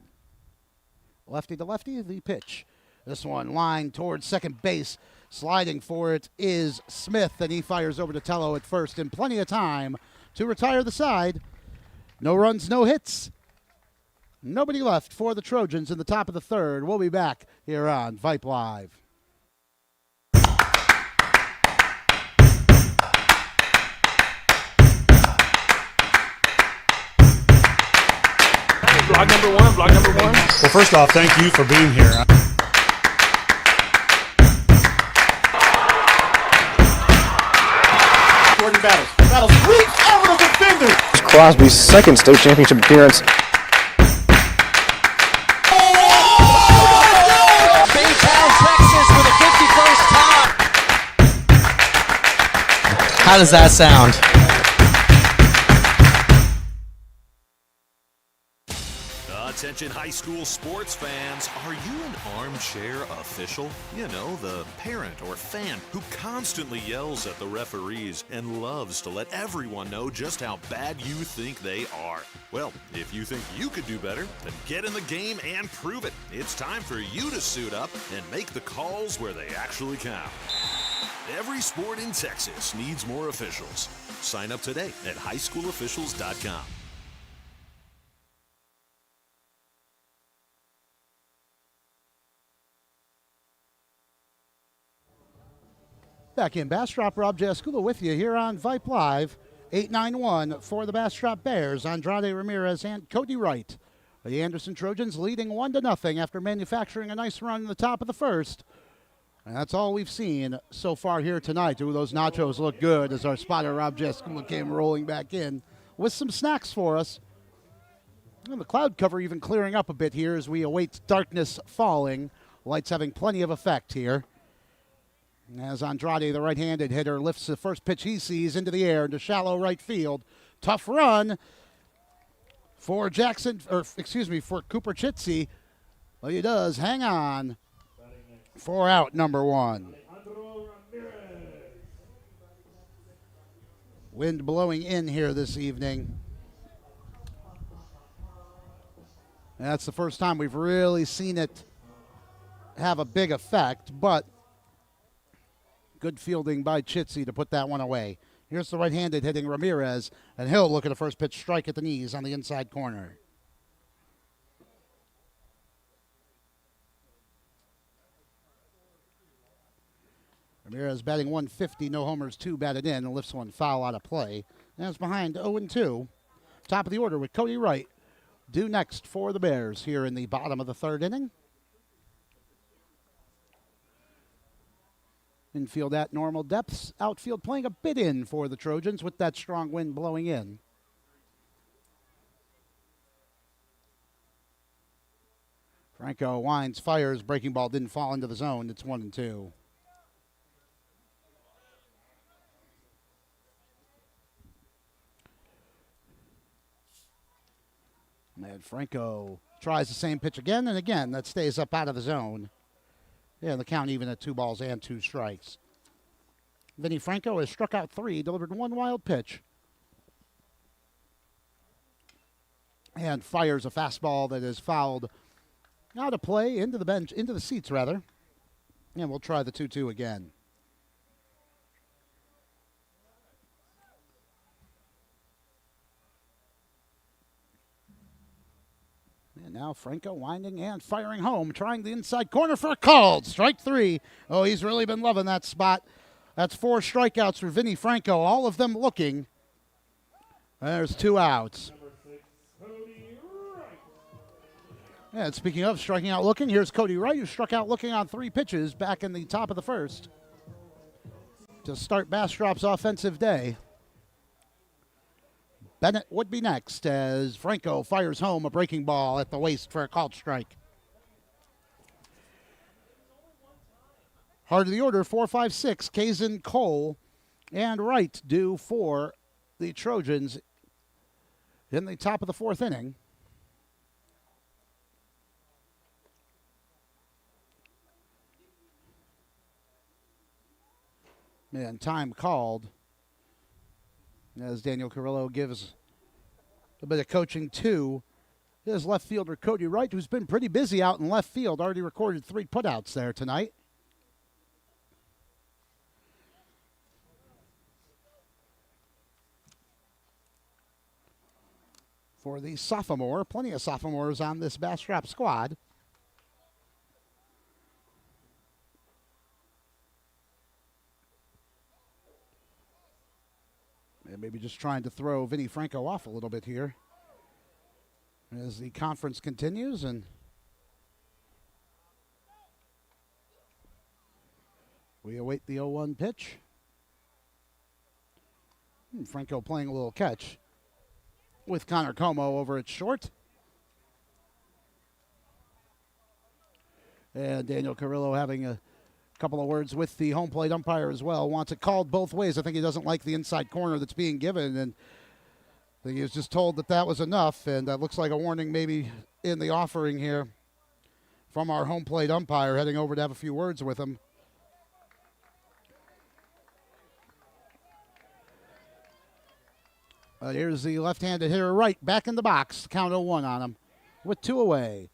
Lefty to lefty, the pitch. This one lined towards second base. Sliding for it is Smith, and he fires over to Tello at first in plenty of time to retire the side. No runs, no hits. Nobody left for the Trojans in the top of the third. We'll be back here on Vype Live. Vlog number one. Well, first off, thank you for being here. Jordan battles reach over the defender. Crosby's second state championship appearance. Baytown, Texas for the 51st time. How does that sound? Attention high school sports fans, are you an armchair official? You know, the parent or fan who constantly yells at the referees and loves to let everyone know just how bad you think they are. Well, if you think you could do better, then get in the game and prove it. It's time for you to suit up and make the calls where they actually count. Every sport in Texas needs more officials. Sign up today at highschoolofficials.com. Back in Bastrop, Rob Jaskula with you here on Vype Live. 8-9-1 for the Bastrop Bears. Andrade Ramirez and Cody Wright. The Anderson Trojans leading 1-0 after manufacturing a nice run in the top of the first. And that's all we've seen so far here tonight. Ooh, those nachos look good as our spotter Rob Jaskula came rolling back in with some snacks for us. And the cloud cover even clearing up a bit here as we await darkness falling. Lights having plenty of effect here. As Andrade, the right-handed hitter, lifts the first pitch he sees into the air into shallow right field. Tough run for for Cooper Chitsey. Well, he does hang on. 4 out, number 1. Wind blowing in here this evening. And that's the first time we've really seen it have a big effect, but good fielding by Chitsy to put that one away. Here's the right-handed hitting Ramirez, and he'll look at a first pitch strike at the knees on the inside corner. Ramirez batting 150, no homers, 2 batted in, and lifts one foul out of play. And it's behind 0-2. Top of the order with Cody Wright. Due next for the Bears here in the bottom of the 3rd inning. Infield at normal depths. Outfield playing a bit in for the Trojans with that strong wind blowing in. Franco winds, fires. Breaking ball didn't fall into the zone. It's 1-2. And Franco tries the same pitch again and again. That stays up out of the zone. Yeah, the count even at 2 balls and 2 strikes. Vinny Franco has struck out 3, delivered 1 wild pitch. And fires a fastball that is fouled out of play, into the bench, into the seats rather. And we'll try the 2-2 again. And now Franco winding and firing home, trying the inside corner for a called strike 3. Oh, he's really been loving that spot. That's 4 strikeouts for Vinny Franco, all of them looking. There's 2 outs. And speaking of striking out looking, here's Cody Wright, who struck out looking on 3 pitches back in the top of the 1st to start Bastrop's offensive day. Bennett would be next as Franco fires home a breaking ball at the waist for a called strike. Heart of the order, 4, 5, 6. Kazin, Cole, and Wright due for the Trojans in the top of the 4th inning. And time called as Daniel Carrillo gives a bit of coaching to his left fielder Cody Wright, who's been pretty busy out in left field. Already recorded 3 putouts there tonight. For the sophomore, plenty of sophomores on this Bastrop squad. And maybe just trying to throw Vinny Franco off a little bit here as the conference continues. And we await the 0-1 pitch. Franco playing a little catch with Connor Como over at short. And Daniel Carrillo having a couple of words with the home plate umpire as well. Wants it called both ways. I think he doesn't like the inside corner that's being given, and I think he was just told that that was enough, and that looks like a warning maybe in the offering here from our home plate umpire, heading over to have a few words with him. Here's the left-handed hitter Wright back in the box. Count 0-1 on him with 2 away.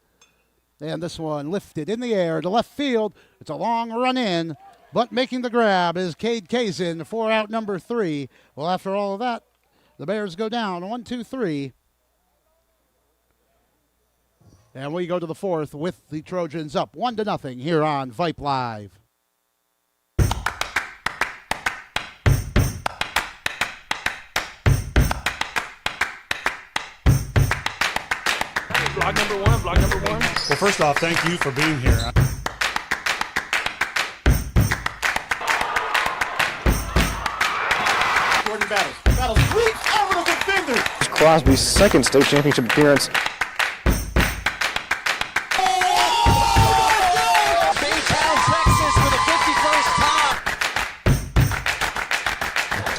And this one lifted in the air to left field. It's a long run in, but making the grab is Cade Kazin, 4 out number 3. Well, after all of that, the Bears go down 1-2-3. And we go to the 4th with the Trojans up 1-0 here on Vype Live. Vlog number one. Well, first off, thank you for being here. Jordan Battles reach over the defender. Crosby's 2nd state championship appearance. Baytown, Texas for the 51st time.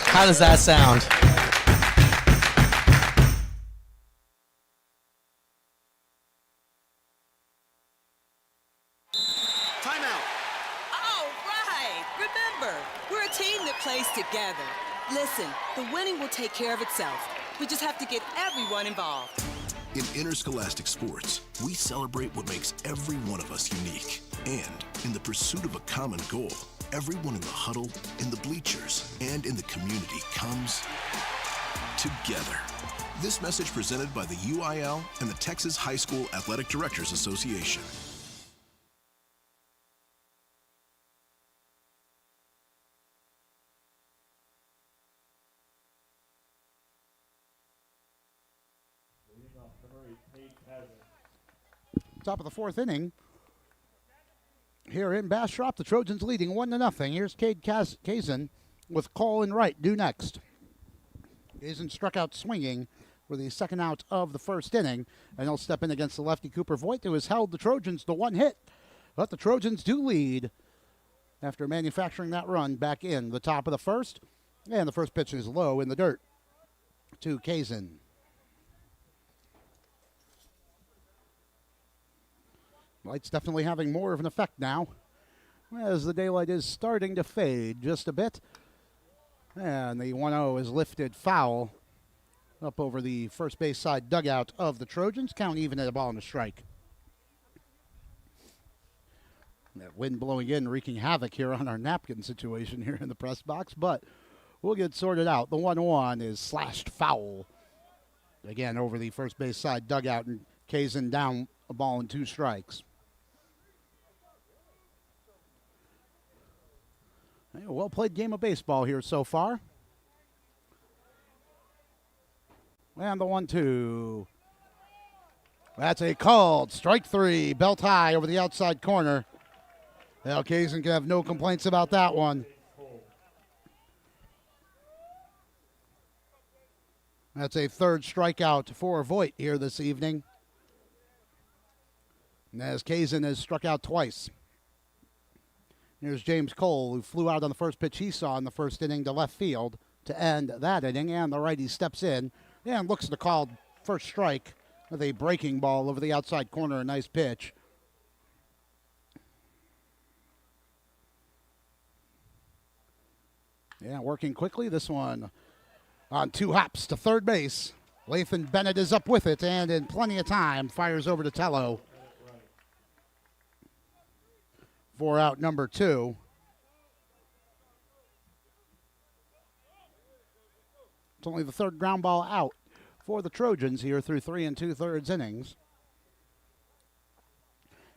How does that sound? together. Listen, the winning will take care of itself. We just have to get everyone involved. In interscholastic sports, we celebrate what makes every one of us unique. And in the pursuit of a common goal, everyone in the huddle, in the bleachers, and in the community comes together. This message presented by the UIL and the Texas High School Athletic Directors Association. Top of the fourth inning. Here in Bastrop, the Trojans leading 1-0. Here's Cade Kazin with Cole and Wright due next. Kazin struck out swinging for the second out of the first inning, and he'll step in against the lefty Cooper Voigt, who has held the Trojans to one hit. But the Trojans do lead after manufacturing that run back in the top of the first, and the first pitch is low in the dirt to Kazin. Light's definitely having more of an effect now as the daylight is starting to fade just a bit. And the 1-0 is lifted foul up over the first base side dugout of the Trojans. Count even at a ball and a strike. That wind blowing in, wreaking havoc here on our napkin situation here in the press box, but we'll get sorted out. The 1-1 is slashed foul. Again, over the first base side dugout, and Kazin down a ball and 2 strikes. A well-played game of baseball here so far. And the 1-2. That's a called strike 3, belt high over the outside corner. Now Kazin can have no complaints about that one. That's a third strikeout for Voigt here this evening. And as Kazin has struck out twice. Here's James Cole, who flew out on the first pitch he saw in the first inning to left field to end that inning. And the righty steps in and looks to call first strike with a breaking ball over the outside corner. A nice pitch. Yeah, working quickly. This one on 2 hops to third base. Lathan Bennett is up with it and in plenty of time fires over to Tello. For out number 2. It's only the third ground ball out for the Trojans here through 3 2/3 innings.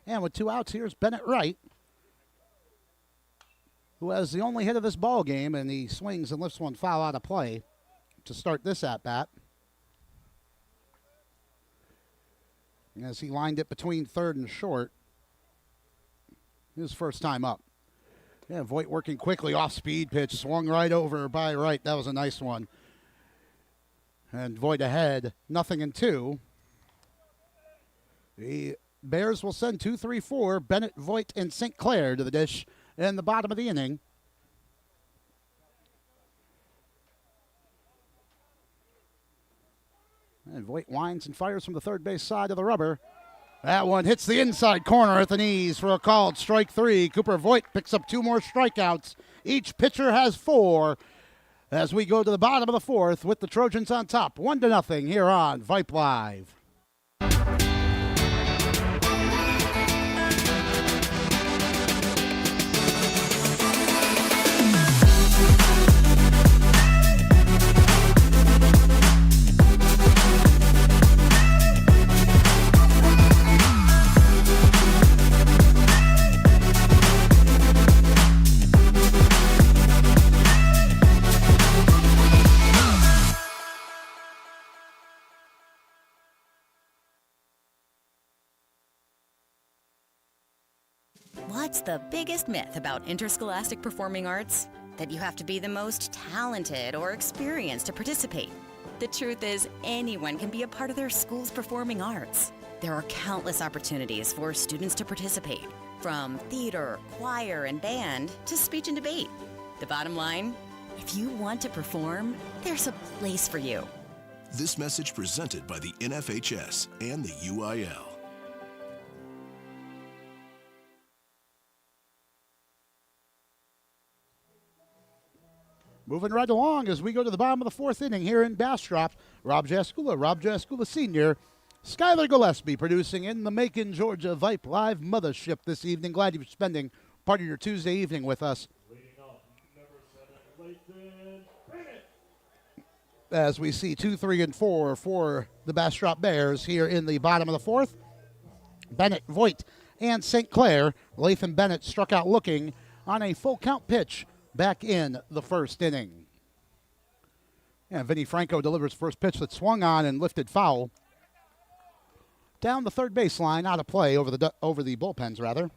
And with 2 outs, here's Bennett Wright, who has the only hit of this ball game, and he swings and lifts one foul out of play to start this at-bat. As he lined it between third and short. His first time up. Yeah, Voigt working quickly, off-speed pitch, swung right over by Wright. That was a nice one. And Voigt ahead, 0-2. The Bears will send 2, 3, 4, Bennett, Voigt, and St. Clair to the dish in the bottom of the inning. And Voigt winds and fires from the third base side of the rubber. That one hits the inside corner at the knees for a called strike 3. Cooper Voigt picks up 2 more strikeouts. Each pitcher has 4 as we go to the bottom of the fourth with the Trojans on top. 1-0 here on Vype Live. What's the biggest myth about interscholastic performing arts? That you have to be the most talented or experienced to participate. The truth is, anyone can be a part of their school's performing arts. There are countless opportunities for students to participate, from theater, choir, and band to speech and debate. The bottom line, if you want to perform, there's a place for you. This message presented by the NFHS and the UIL. Moving right along as we go to the bottom of the fourth inning here in Bastrop. Rob Jaskula Sr., Skylar Gillespie producing in the Macon, Georgia Vype Live Mothership this evening. Glad you're spending part of your Tuesday evening with us. Leading off, number 7, Layton Bennett. As we see 2, 3, and 4 for the Bastrop Bears here in the bottom of the fourth. Bennett, Voigt, and St. Clair. Lathan Bennett struck out looking on a full count pitch back in the first inning. And Vinny Franco delivers first pitch that swung on and lifted foul. Down the third baseline, out of play over the bullpens, rather.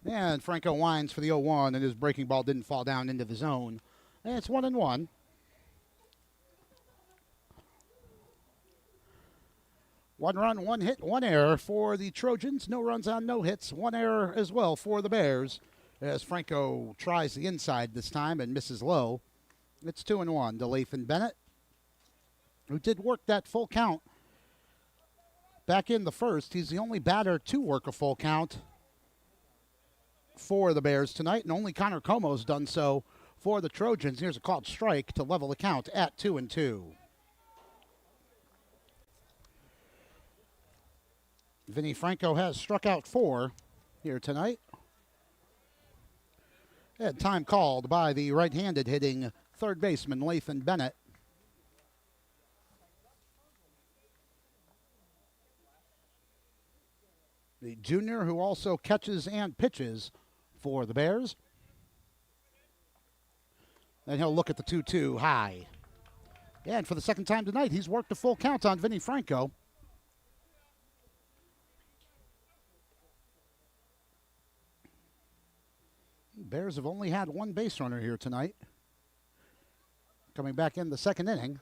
And Franco winds for the 0-1, and his breaking ball didn't fall down into the zone. And it's 1-1. One run, one hit, one error for the Trojans. No runs on no hits. One error as well for the Bears, as Franco tries the inside this time and misses low. It's 2-1 to Lathan Bennett, who did work that full count back in the first. He's the only batter to work a full count for the Bears tonight, and only Connor Como's done so for the Trojans. Here's a called strike to level the count at 2-2. Vinny Franco has struck out 4 here tonight. And time called by the right-handed hitting third baseman Lathan Bennett. The junior who also catches and pitches for the Bears. Then he'll look at the 2-2 high. And for the second time tonight, he's worked a full count on Vinny Franco. Bears have only had one base runner here tonight. Coming back in the second inning.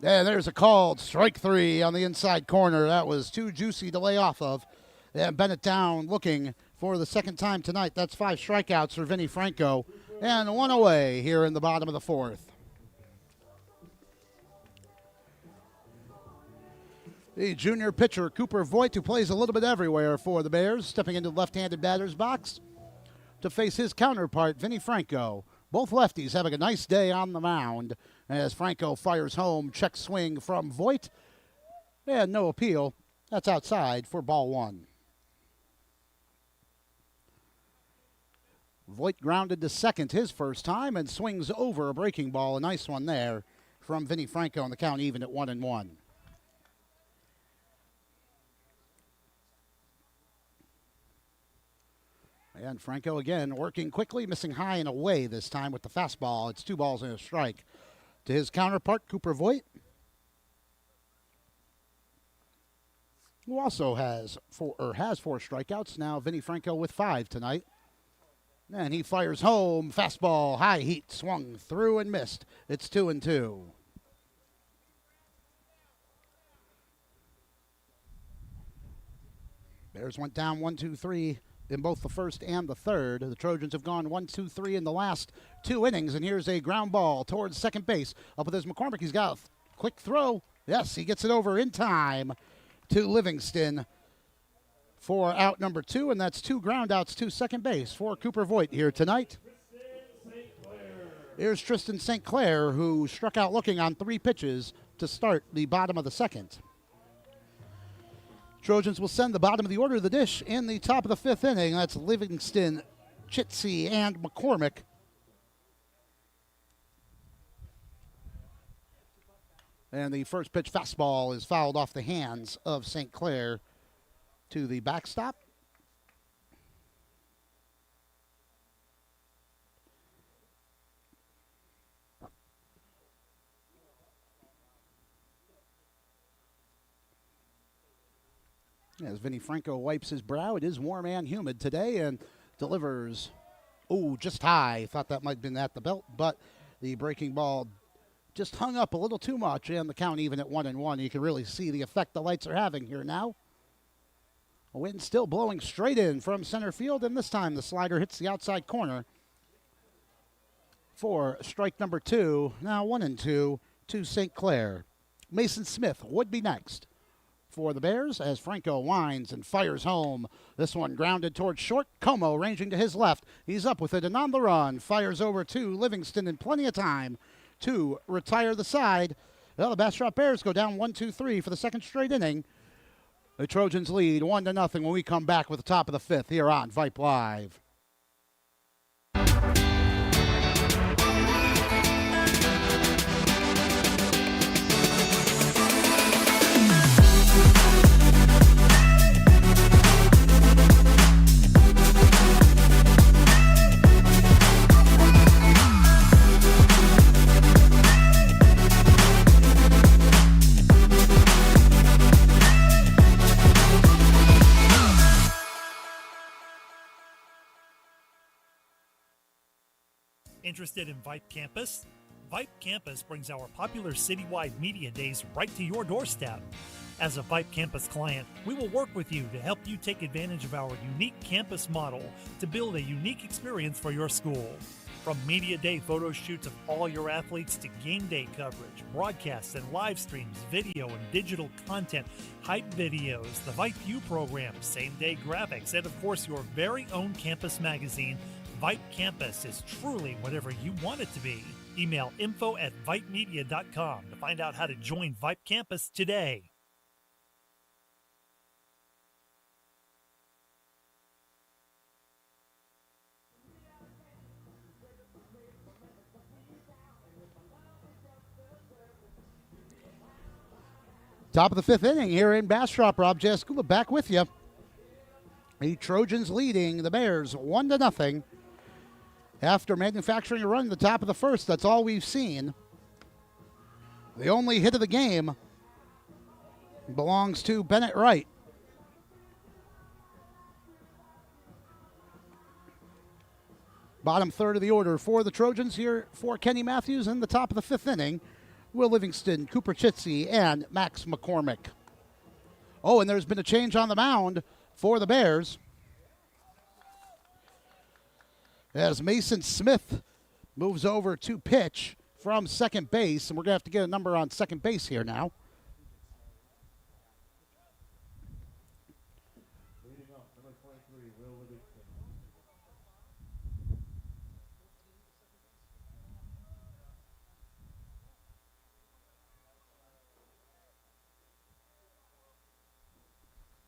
And there's a called strike 3 on the inside corner. That was too juicy to lay off of. And Bennett down looking for the second time tonight. That's 5 strikeouts for Vinny Franco. And 1 away here in the bottom of the fourth. The junior pitcher, Cooper Voigt, who plays a little bit everywhere for the Bears, stepping into the left-handed batter's box to face his counterpart, Vinny Franco. Both lefties having a nice day on the mound as Franco fires home. Check swing from Voigt. And no appeal. That's outside for ball 1. Voigt grounded to second his first time and swings over a breaking ball. A nice one there from Vinny Franco, on the count even at 1-1. And Franco again working quickly, missing high and away this time with the fastball. It's 2 balls and a strike to his counterpart, Cooper Voigt, who also has 4 strikeouts. Now Vinny Franco with 5 tonight. And he fires home. Fastball, high heat, swung through and missed. It's 2-2. Bears went down 1-2-3 in both the first and the third. The Trojans have gone 1-2-3 in the last 2 innings. And here's a ground ball towards second base. Up with his McCormick. He's got a quick throw. Yes, he gets it over in time to Livingston for out number 2. And that's 2 ground outs to second base for Cooper Voigt here tonight. Here's Tristan St. Clair, who struck out looking on 3 pitches to start the bottom of the second. Trojans will send the bottom of the order to the dish in the top of the 5th inning. That's Livingston, Chitsey, and McCormick. And the first pitch fastball is fouled off the hands of St. Clair to the backstop. As Vinny Franco wipes his brow, it is warm and humid today, and delivers, just high. Thought that might have been at the belt, but the breaking ball just hung up a little too much, and the count even at 1-1. You can really see the effect the lights are having here now. A wind still blowing straight in from center field, and this time the slider hits the outside corner for strike number 2. Now 1-2 to St. Clair. Mason Smith would be next for the Bears as Franco winds and fires home. This one grounded towards short. Como ranging to his left. He's up with it and on the run. Fires over to Livingston in plenty of time to retire the side. Well, the Bastrop Bears go down 1-2-3 for the second straight inning. The Trojans lead 1-0 when we come back with the top of the fifth here on Vype Live. Interested in Vype Campus? Vype Campus brings our popular citywide media days right to your doorstep. As a Vype Campus client, we will work with you to help you take advantage of our unique campus model to build a unique experience for your school. From media day photo shoots of all your athletes to game day coverage, broadcasts and live streams, video and digital content, hype videos, the Vype U program, same-day graphics, and of course your very own campus magazine, Vype Campus is truly whatever you want it to be. Email info@vypemedia.com to find out how to join Vype Campus today. Top of the fifth inning here in Bastrop. Rob Jaskula back with you. The Trojans leading the Bears 1-0. After manufacturing a run in the top of the first, that's all we've seen. The only hit of the game belongs to Bennett Wright. Bottom third of the order for the Trojans here for Kenny Matthews in the top of the fifth inning. Will Livingston, Cooper Chitsey, and Max McCormick. Oh, and there's been a change on the mound for the Bears, as Mason Smith moves over to pitch from second base, and we're going to have to get a number on second base here now. Leading off, number 23, Will Livingston.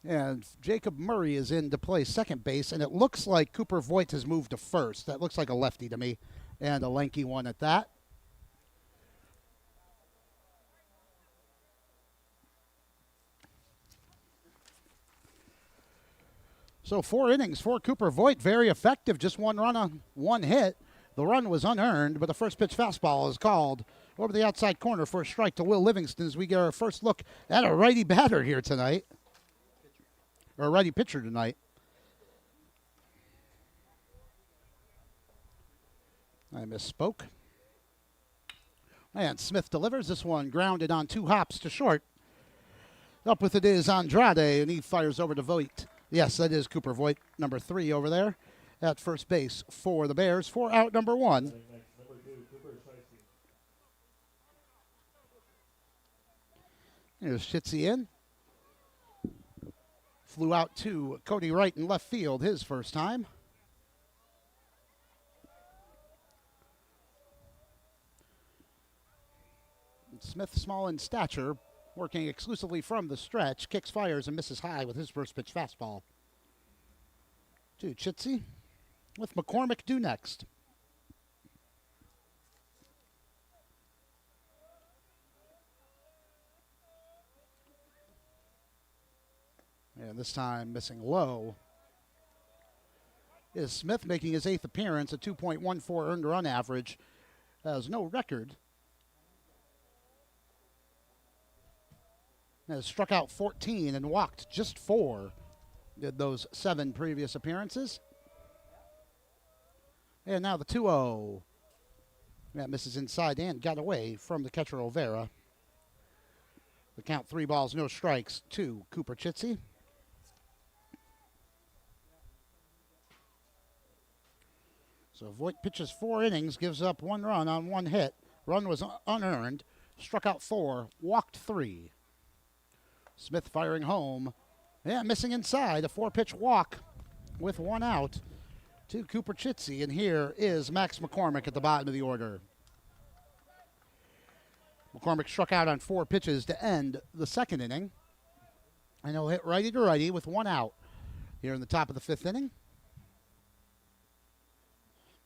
And Jacob Murray is in to play second base, and it looks like Cooper Voigt has moved to first. That looks like a lefty to me, and a lanky one at that. So 4 innings for Cooper Voigt, very effective, just 1 run on 1 hit. The run was unearned, but the first pitch fastball is called over the outside corner for a strike to Will Livingston as we get our first look at a righty batter here tonight. Or a righty pitcher tonight. I misspoke. And Smith delivers. This one grounded on 2 hops to short. Up with it is Andrade, and he fires over to Voigt. Yes, that is Cooper Voigt, number 3 over there at first base for the Bears for out number 1. Number 2, Cooper Chitsey. Here's Chitsey in. Flew out to Cody Wright in left field his first time. Smith, small in stature, working exclusively from the stretch, kicks, fires, and misses high with his first pitch fastball. To Chitsey, with McCormick due next. And this time missing low is Smith, making his 8th appearance, a 2.14 earned run average. Has no record. Has struck out 14 and walked just 4. Did those 7 previous appearances. And now the 2-0. That misses inside and got away from the catcher Olvera. The count 3 balls, no strikes to Cooper Chitsey. So Voigt pitches 4 innings, gives up 1 run on 1 hit. Run was unearned, struck out 4, walked 3. Smith firing home. Yeah, missing inside. A 4-pitch walk with 1 out to Cooper Chitsey. And here is Max McCormick at the bottom of the order. McCormick struck out on 4 pitches to end the 2nd inning. And he'll hit righty to righty with 1 out here in the top of the 5th inning.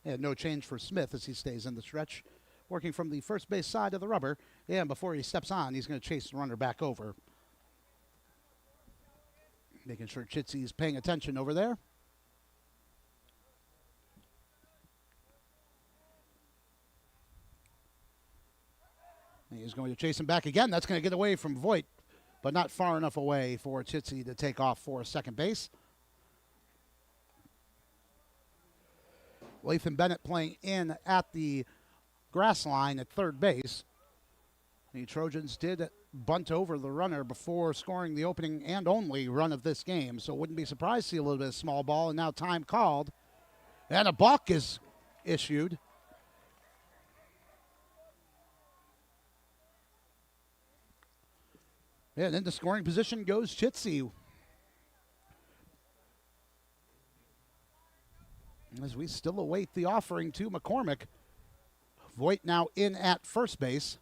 And no change for Smith as he stays in the stretch, working from the first base side of the rubber. And before he steps on, he's going to chase the runner back over. Making sure Chitsey's paying attention over there. And he's going to chase him back again. That's going to get away from Voigt, but not far enough away for Chitsey to take off for second base. Lathan Bennett playing in at the grass line at third base. The Trojans did bunt over the runner before scoring the opening and only run of this game, so wouldn't be surprised to see a little bit of small ball, and now time called. And a balk is issued. And into scoring position goes Chitsey. As we still await the offering to McCormick. Voigt now in at first base.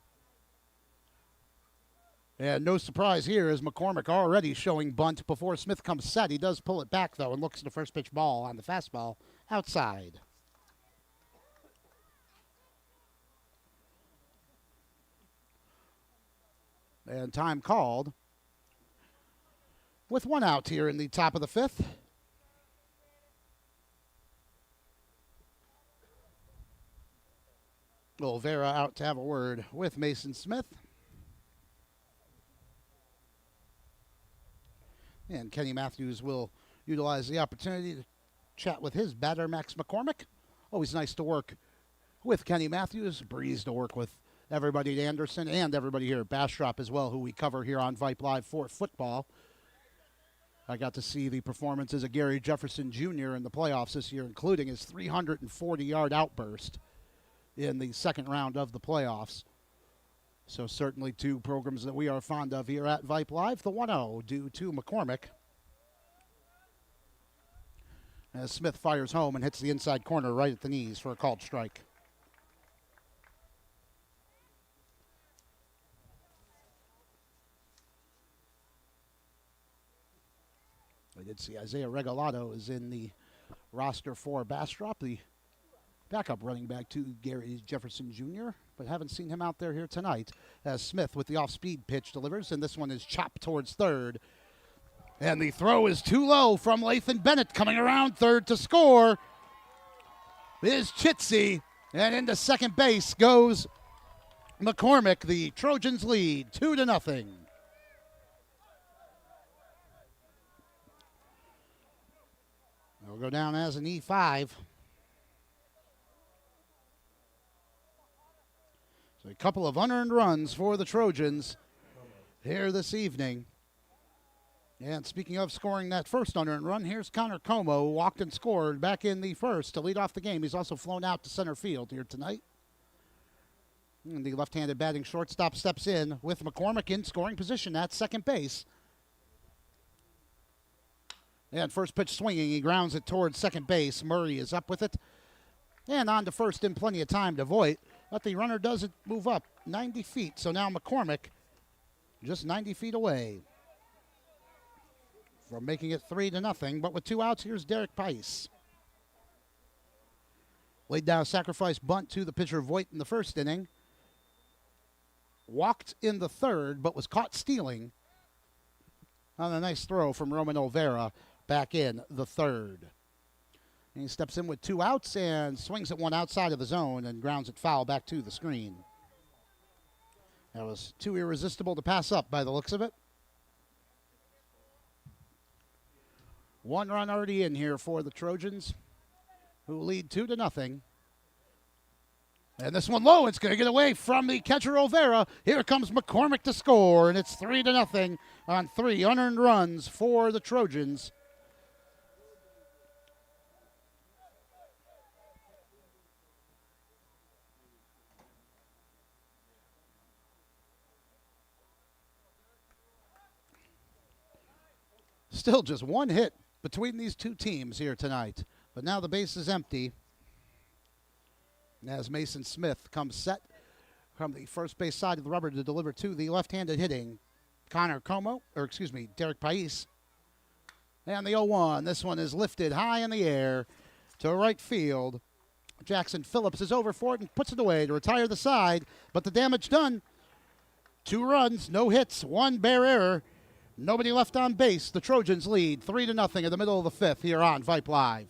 And no surprise here is McCormick already showing bunt before Smith comes set. He does pull it back, though, and looks at the first pitch ball on the fastball outside. And time called with 1 out here in the top of the 5th. Vera out to have a word with Mason Smith. And Kenny Matthews will utilize the opportunity to chat with his batter, Max McCormick. Always nice to work with Kenny Matthews. Breeze to work with everybody at Anderson and everybody here at Bastrop as well, who we cover here on Vype Live for football. I got to see the performances of Gary Jefferson Jr. in the playoffs this year, including his 340-yard outburst in the second round of the playoffs. So certainly 2 programs that we are fond of here at Vype Live. The 1-0 due to McCormick. As Smith fires home and hits the inside corner right at the knees for a called strike. I did see Isaiah Regalado is in the roster for Bastrop, the backup running back to Gary Jefferson Jr., but haven't seen him out there here tonight. As Smith with the off-speed pitch delivers, and this one is chopped towards third. And the throw is too low from Lathan Bennett, coming around third to score is Chitsey, and into second base goes McCormick. The Trojans lead 2-0. It'll go down as an E5. So a couple of unearned runs for the Trojans here this evening. And speaking of scoring that first unearned run, here's Connor Como, walked and scored back in the first to lead off the game. He's also flown out to center field here tonight. And the left-handed batting shortstop steps in with McCormick in scoring position at second base. And first pitch swinging, he grounds it towards second base. Murray is up with it. And on to first in plenty of time to Voigt. But the runner doesn't move up 90 feet. So now McCormick just 90 feet away from making it 3-0. But with 2 outs, here's Derek Pice. Laid down a sacrifice bunt to the pitcher Voigt in the first inning. Walked in the third, but was caught stealing on a nice throw from Roman Olvera back in the third. And he steps in with 2 outs and swings at one outside of the zone and grounds it foul back to the screen. That was too irresistible to pass up by the looks of it. 1 run already in here for the Trojans, who lead 2-0. And this one low, it's going to get away from the catcher Olvera. Here comes McCormick to score, and it's 3-0 on 3 unearned runs for the Trojans. Still just one hit between these two teams here tonight. But now the base is empty. As Mason Smith comes set from the first base side of the rubber to deliver to the left-handed hitting Derek Pais. And the 0-1. This one is lifted high in the air to right field. Jackson Phillips is over for it and puts it away to retire the side. But the damage done. 2 runs, no hits, 1 bare error. Nobody left on base. The Trojans lead 3-0 in the middle of the 5th here on Vype Live.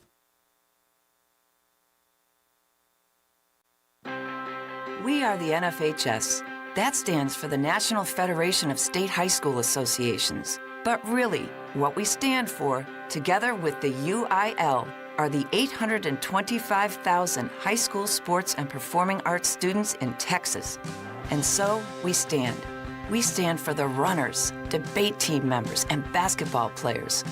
We are the NFHS. That stands for the National Federation of State High School Associations. But really, what we stand for, together with the UIL, are the 825,000 high school sports and performing arts students in Texas. And so, we stand. We stand for the runners, debate team members, and basketball players.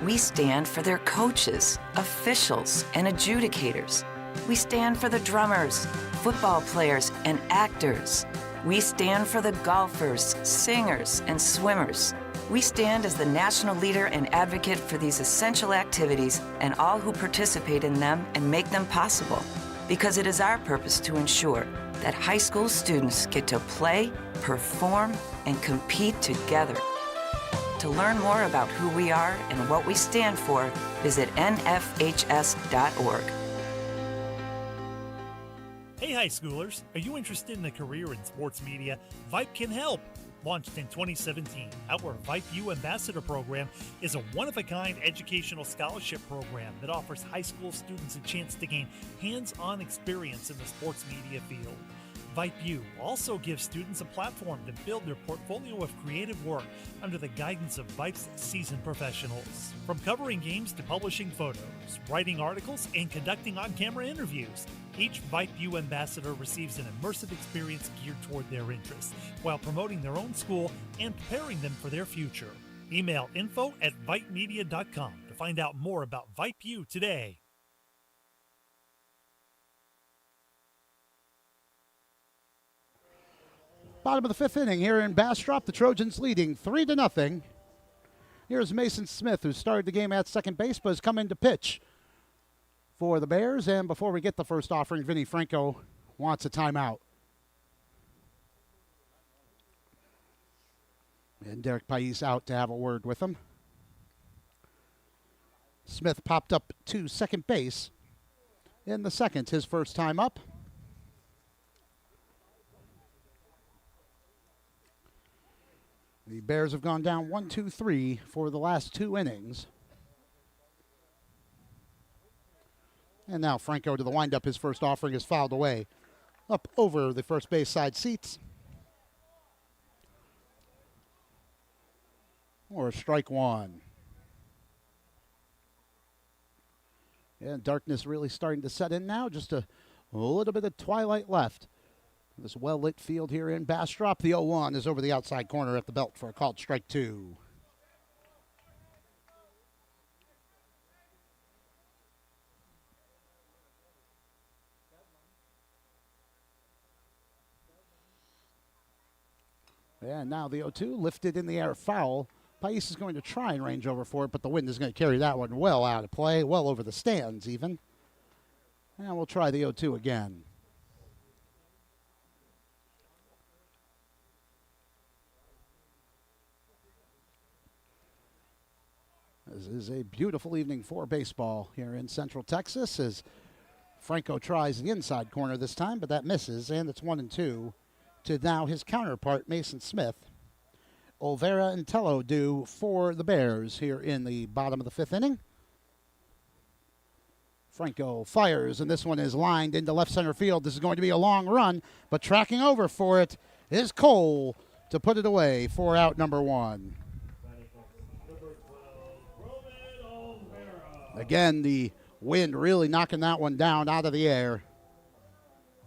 We stand for their coaches, officials, and adjudicators. We stand for the drummers, football players, and actors. We stand for the golfers, singers, and swimmers. We stand as the national leader and advocate for these essential activities and all who participate in them and make them possible. Because it is our purpose to ensure that high school students get to play, perform, and compete together. To learn more about who we are and what we stand for, visit nfhs.org. Hey high schoolers, are you interested in a career in sports media? Vype can help. Launched in 2017, our Vype U Ambassador Program is a one-of-a-kind educational scholarship program that offers high school students a chance to gain hands-on experience in the sports media field. Vype U also gives students a platform to build their portfolio of creative work under the guidance of Vype's seasoned professionals. From covering games to publishing photos, writing articles, and conducting on-camera interviews, each Vype U ambassador receives an immersive experience geared toward their interests, while promoting their own school and preparing them for their future. Email info@vypemedia.com to find out more about Vype U today. Bottom of the 5th inning here in Bastrop. The Trojans leading 3-0. Here's Mason Smith, who started the game at second base, but has come in to pitch for the Bears. And before we get the first offering, Vinny Franco wants a timeout. And Derek Pais out to have a word with him. Smith popped up to second base in the second, his first time up. The Bears have gone down 1-2-3 for the last 2 innings. And now Franco to the windup. His first offering is fouled away. Up over the first base side seats. Or strike 1. And darkness really starting to set in now. Just a little bit of twilight left. This well-lit field here in Bastrop. The 0-1 is over the outside corner at the belt for a called strike 2. And now the 0-2 lifted in the air, foul. Pais is going to try and range over for it, but the wind is going to carry that one well out of play, well over the stands even. And we'll try the 0-2 again. This is a beautiful evening for baseball here in Central Texas as Franco tries the inside corner this time, but that misses, and it's 1-2 to now his counterpart, Mason Smith. Olvera and Tello do for the Bears here in the bottom of the 5th inning. Franco fires, and this one is lined into left center field. This is going to be a long run, but tracking over for it is Cole to put it away for out number 1. Again, the wind really knocking that one down out of the air.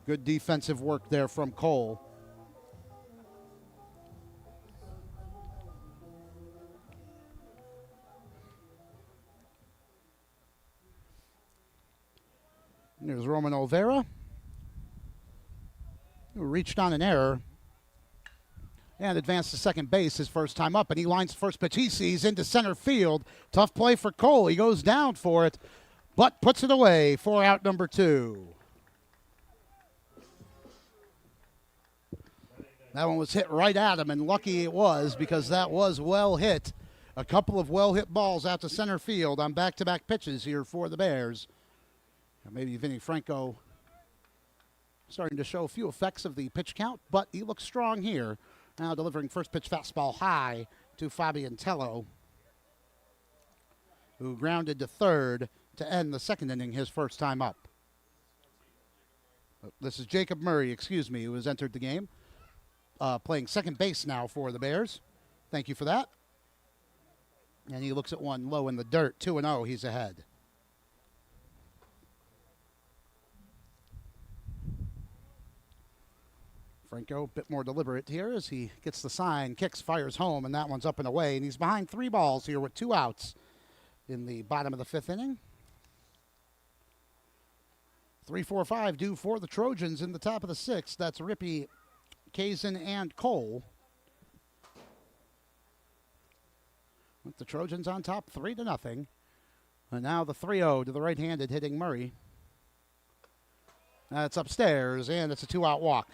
Good defensive work there from Cole. And there's Roman Olvera, who reached on an error. and advanced to second base his first time up. And he lines first pitch he sees into center field. Tough play for Cole. He goes down for it, but puts it away for out number 2. That one was hit right at him, and lucky it was because that was well hit. A couple of well-hit balls out to center field on back-to-back pitches here for the Bears. Maybe Vinny Franco starting to show a few effects of the pitch count, but he looks strong here. Now delivering first pitch fastball high to Fabian Tello, who grounded to third to end the second inning his first time up. This is Jacob Murray, who has entered the game. Playing second base now for the Bears. Thank you for that. And he looks at one low in the dirt. 2-0, he's ahead. Franco, a bit more deliberate here as he gets the sign, kicks, fires home, and that one's up and away. And he's behind 3 balls here with 2 outs in the bottom of the 5th inning. 3-4-5 due for the Trojans in the top of the 6th. That's Rippey, Kazin, and Cole. With the Trojans on top 3-0. And now the 3-0 to the right-handed hitting Murray. That's upstairs, and it's a 2-out walk.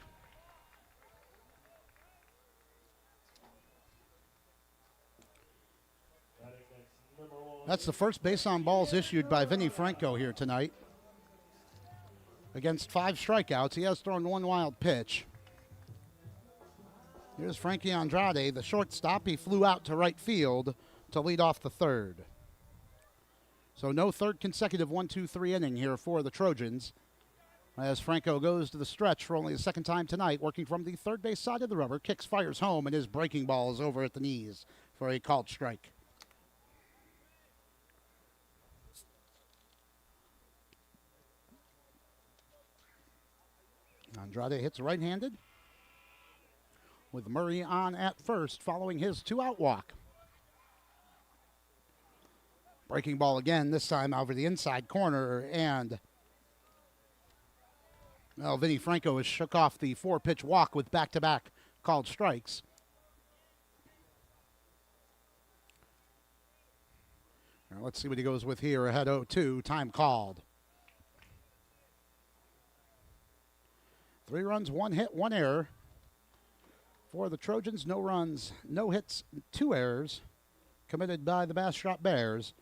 That's the first base on balls issued by Vinny Franco here tonight. Against 5 strikeouts, he has thrown 1 wild pitch. Here's Frankie Andrade, the shortstop. He flew out to right field to lead off the 3rd. So no third consecutive 1-2-3 inning here for the Trojans, as Franco goes to the stretch for only the 2nd time tonight, working from the third base side of the rubber, kicks, fires home, and his breaking ball is over at the knees for a called strike. Andrade hits right-handed with Murray on at first following his 2-out walk. Breaking ball again, this time over the inside corner, and Vinny Franco has shook off the 4-pitch walk with back-to-back called strikes. Now let's see what he goes with here. Ahead 0-2, time called. 3 runs, 1 hit, 1 error. For the Trojans, no runs, no hits, 2 errors committed by the Bastrop Bears.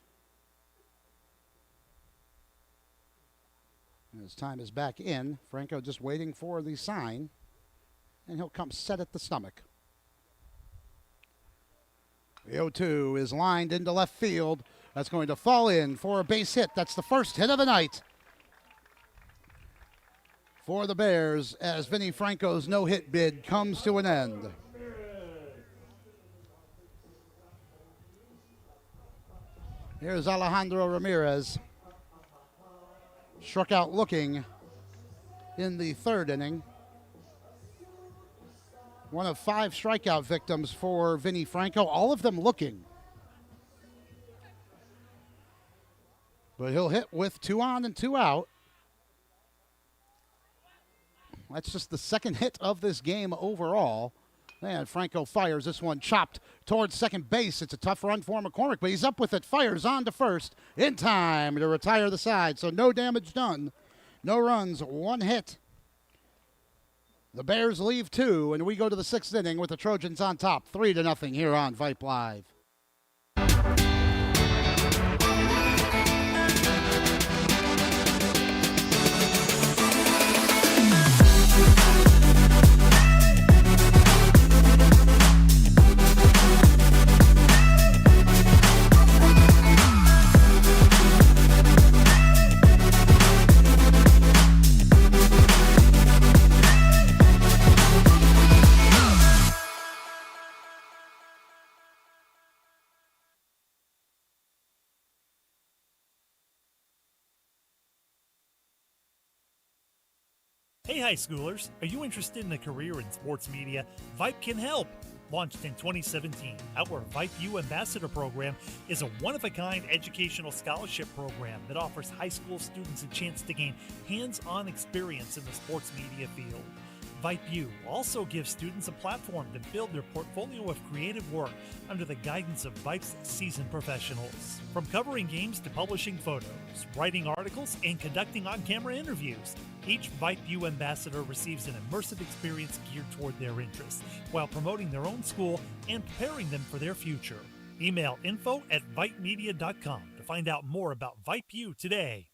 And his time is back in. Franco just waiting for the sign, and he'll come set at the stomach. The 0-2 is lined into left field. That's going to fall in for a base hit. That's the first hit of the night for the Bears as Vinny Franco's no-hit bid comes to an end. Here's Alejandro Ramirez. Struck out looking in the 3rd inning. One of 5 strikeout victims for Vinny Franco, all of them looking. But he'll hit with 2 on and 2 out. That's just the 2nd hit of this game overall. And Franco fires this one chopped towards second base. It's a tough run for McCormick, but he's up with it. Fires on to first in time to retire the side. So no damage done. No runs, 1 hit. The Bears leave 2, and we go to the 6th inning with the Trojans on top, 3-0 here on Vype Live. Hey high schoolers, are you interested in a career in sports media? Vype can help. Launched in 2017, our Vype U Ambassador Program is a one-of-a-kind educational scholarship program that offers high school students a chance to gain hands-on experience in the sports media field. VypeU also gives students a platform to build their portfolio of creative work under the guidance of Vype's seasoned professionals. From covering games to publishing photos, writing articles, and conducting on-camera interviews, each VypeU ambassador receives an immersive experience geared toward their interests, while promoting their own school and preparing them for their future. Email info@vypemedia.com to find out more about VypeU today.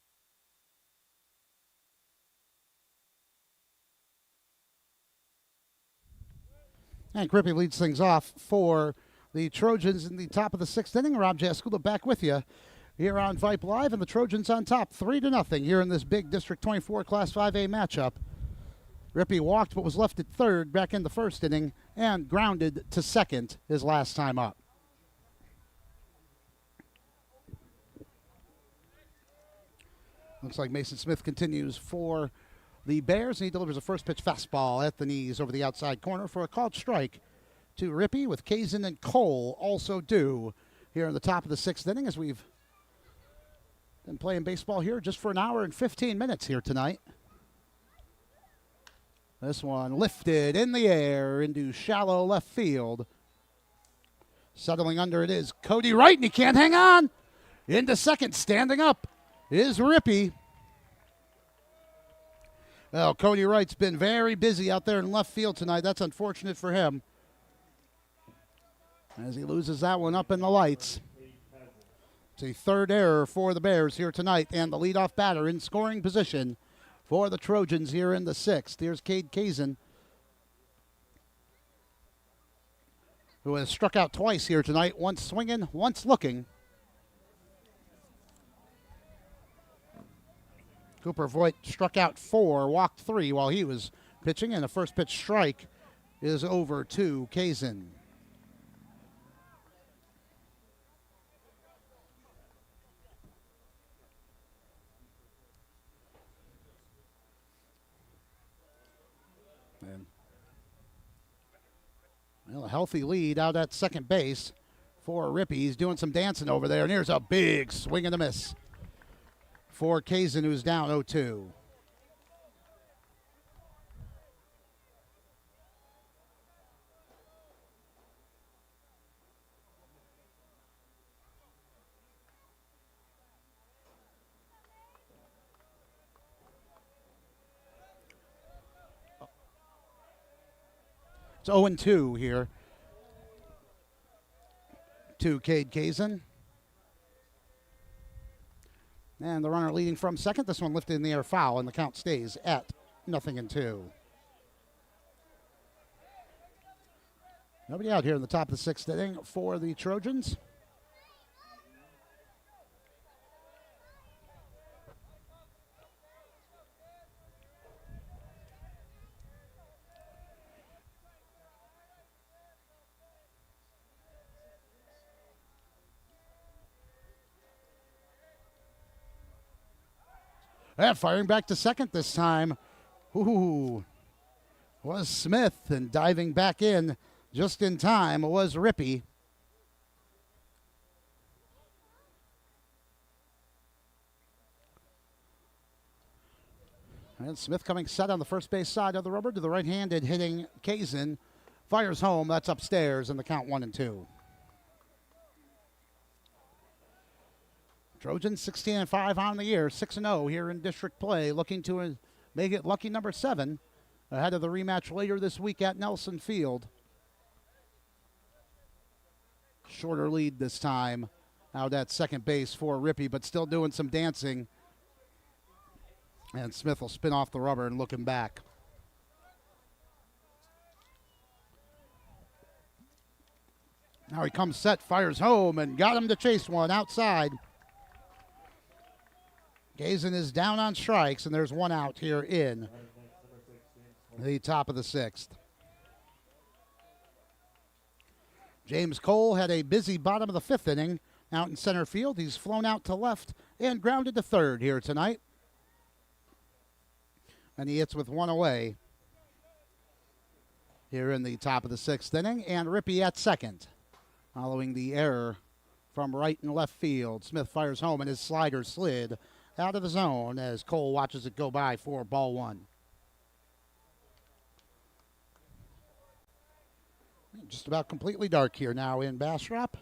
And Grippy leads things off for the Trojans in the top of the 6th inning. Rob Jaskula back with you here on Vype Live, and the Trojans on top 3-0 here in this big District 24 Class 5A matchup. Grippy walked but was left at third back in the 1st inning and grounded to 2nd his last time up. Looks like Mason Smith continues for the Bears, and he delivers a first pitch fastball at the knees over the outside corner for a called strike to Rippey, with Kazin and Cole also due here in the top of the 6th inning, as we've been playing baseball here just for an hour and 15 minutes here tonight. This one lifted in the air into shallow left field. Settling under it is Cody Wright, and he can't hang on. Into second, standing up is Rippey. Well, Cody Wright's been very busy out there in left field tonight. That's unfortunate for him, as he loses that one up in the lights. It's a third error for the Bears here tonight, and the leadoff batter in scoring position for the Trojans here in the 6th. Here's Cade Kazin, who has struck out twice here tonight, once swinging, once looking. Cooper Voigt struck out 4, walked 3 while he was pitching, and the first pitch strike is over to Kazin. And well, a healthy lead out at second base for Rippey. He's doing some dancing over there, and here's a big swing and a miss for Kazin, who's down 0-2. It's 0-2 here to Cade Kazin. And the runner leading from second. This one lifted in the air, foul, and the count stays at 0-2. Nobody out here in the top of the 6th inning for the Trojans. And firing back to second this time. Ooh, was Smith, and diving back in just in time was Rippey. And Smith coming set on the first base side of the rubber to the right-handed hitting Kazin. Fires home, that's upstairs, and the count 1-2. Trojans 16-5 on the year, 6-0 here in district play, looking to make it lucky number 7 ahead of the rematch later this week at Nelson Field. Shorter lead this time out at second base for Rippey, but still doing some dancing. And Smith will spin off the rubber and look him back. Now he comes set, fires home, and got him to chase one outside. Kazin is down on strikes, and there's one out here in the top of the 6th. James Cole had a busy bottom of the 5th inning out in center field. He's flown out to left and grounded to third here tonight. And he hits with one away here in the top of the 6th inning. And Rippey at second, following the error from right and left field. Smith fires home, and his slider slid out of the zone as Cole watches it go by for ball 1. Just about completely dark here now in Bastrop.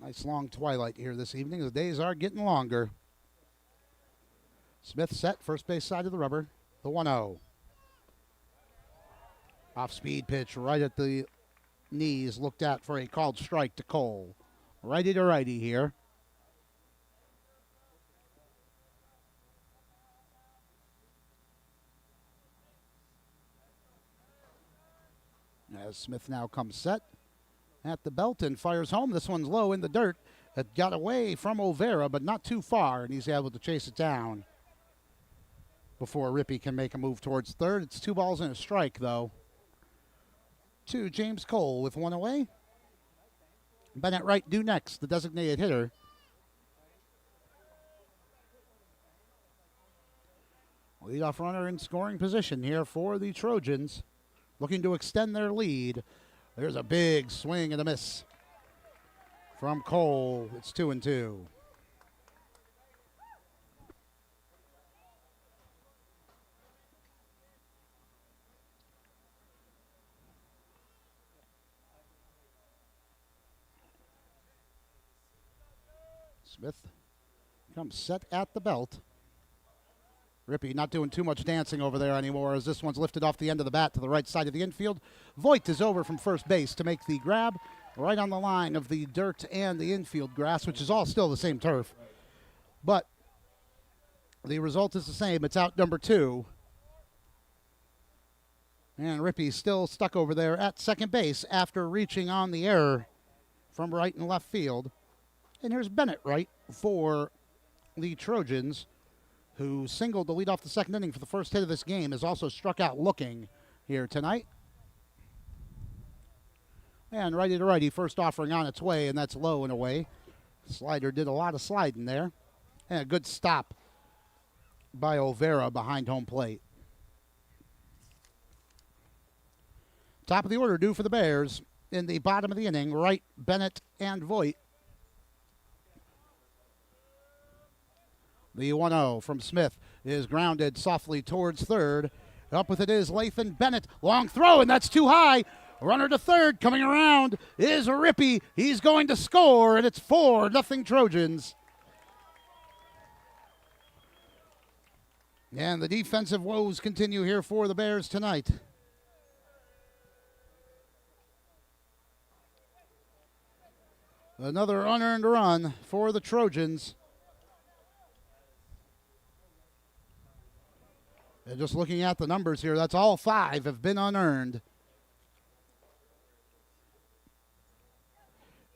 Nice long twilight here this evening. The days are getting longer. Smith set, first base side of the rubber. The 1-0. Off-speed pitch right at the knees, looked at for a called strike to Cole. Righty to righty here. As Smith now comes set at the belt and fires home. This one's low in the dirt. It got away from Olvera, but not too far, and he's able to chase it down before Rippey can make a move towards third. It's 2 balls and a strike, though, to James Cole with one away. Bennett Wright due next, the designated hitter. Leadoff runner in scoring position here for the Trojans, looking to extend their lead. There's a big swing and a miss from Cole. It's 2-2. Smith comes set at the belt. Rippey not doing too much dancing over there anymore as this one's lifted off the end of the bat to the right side of the infield. Voigt is over from first base to make the grab right on the line of the dirt and the infield grass, which is all still the same turf. But the result is the same. It's out number 2. And Rippey still stuck over there at second base after reaching on the error from right and left field. And here's Bennett Wright for the Trojans, who singled to lead off the second inning for the first hit of this game, has also struck out looking here tonight. And righty to righty, first offering on its way, and that's low and away. Slider did a lot of sliding there. And a good stop by Olvera behind home plate. Top of the order due for the Bears in the bottom of the inning. Wright, Bennett, and Voigt. The 1-0 from Smith is grounded softly towards third. Up with it is Lathan Bennett. Long throw, and that's too high. Runner to third coming around is Rippey. He's going to score, and it's 4-0 Trojans. And the defensive woes continue here for the Bears tonight. Another unearned run for the Trojans. And just looking at the numbers here, that's all 5 have been unearned.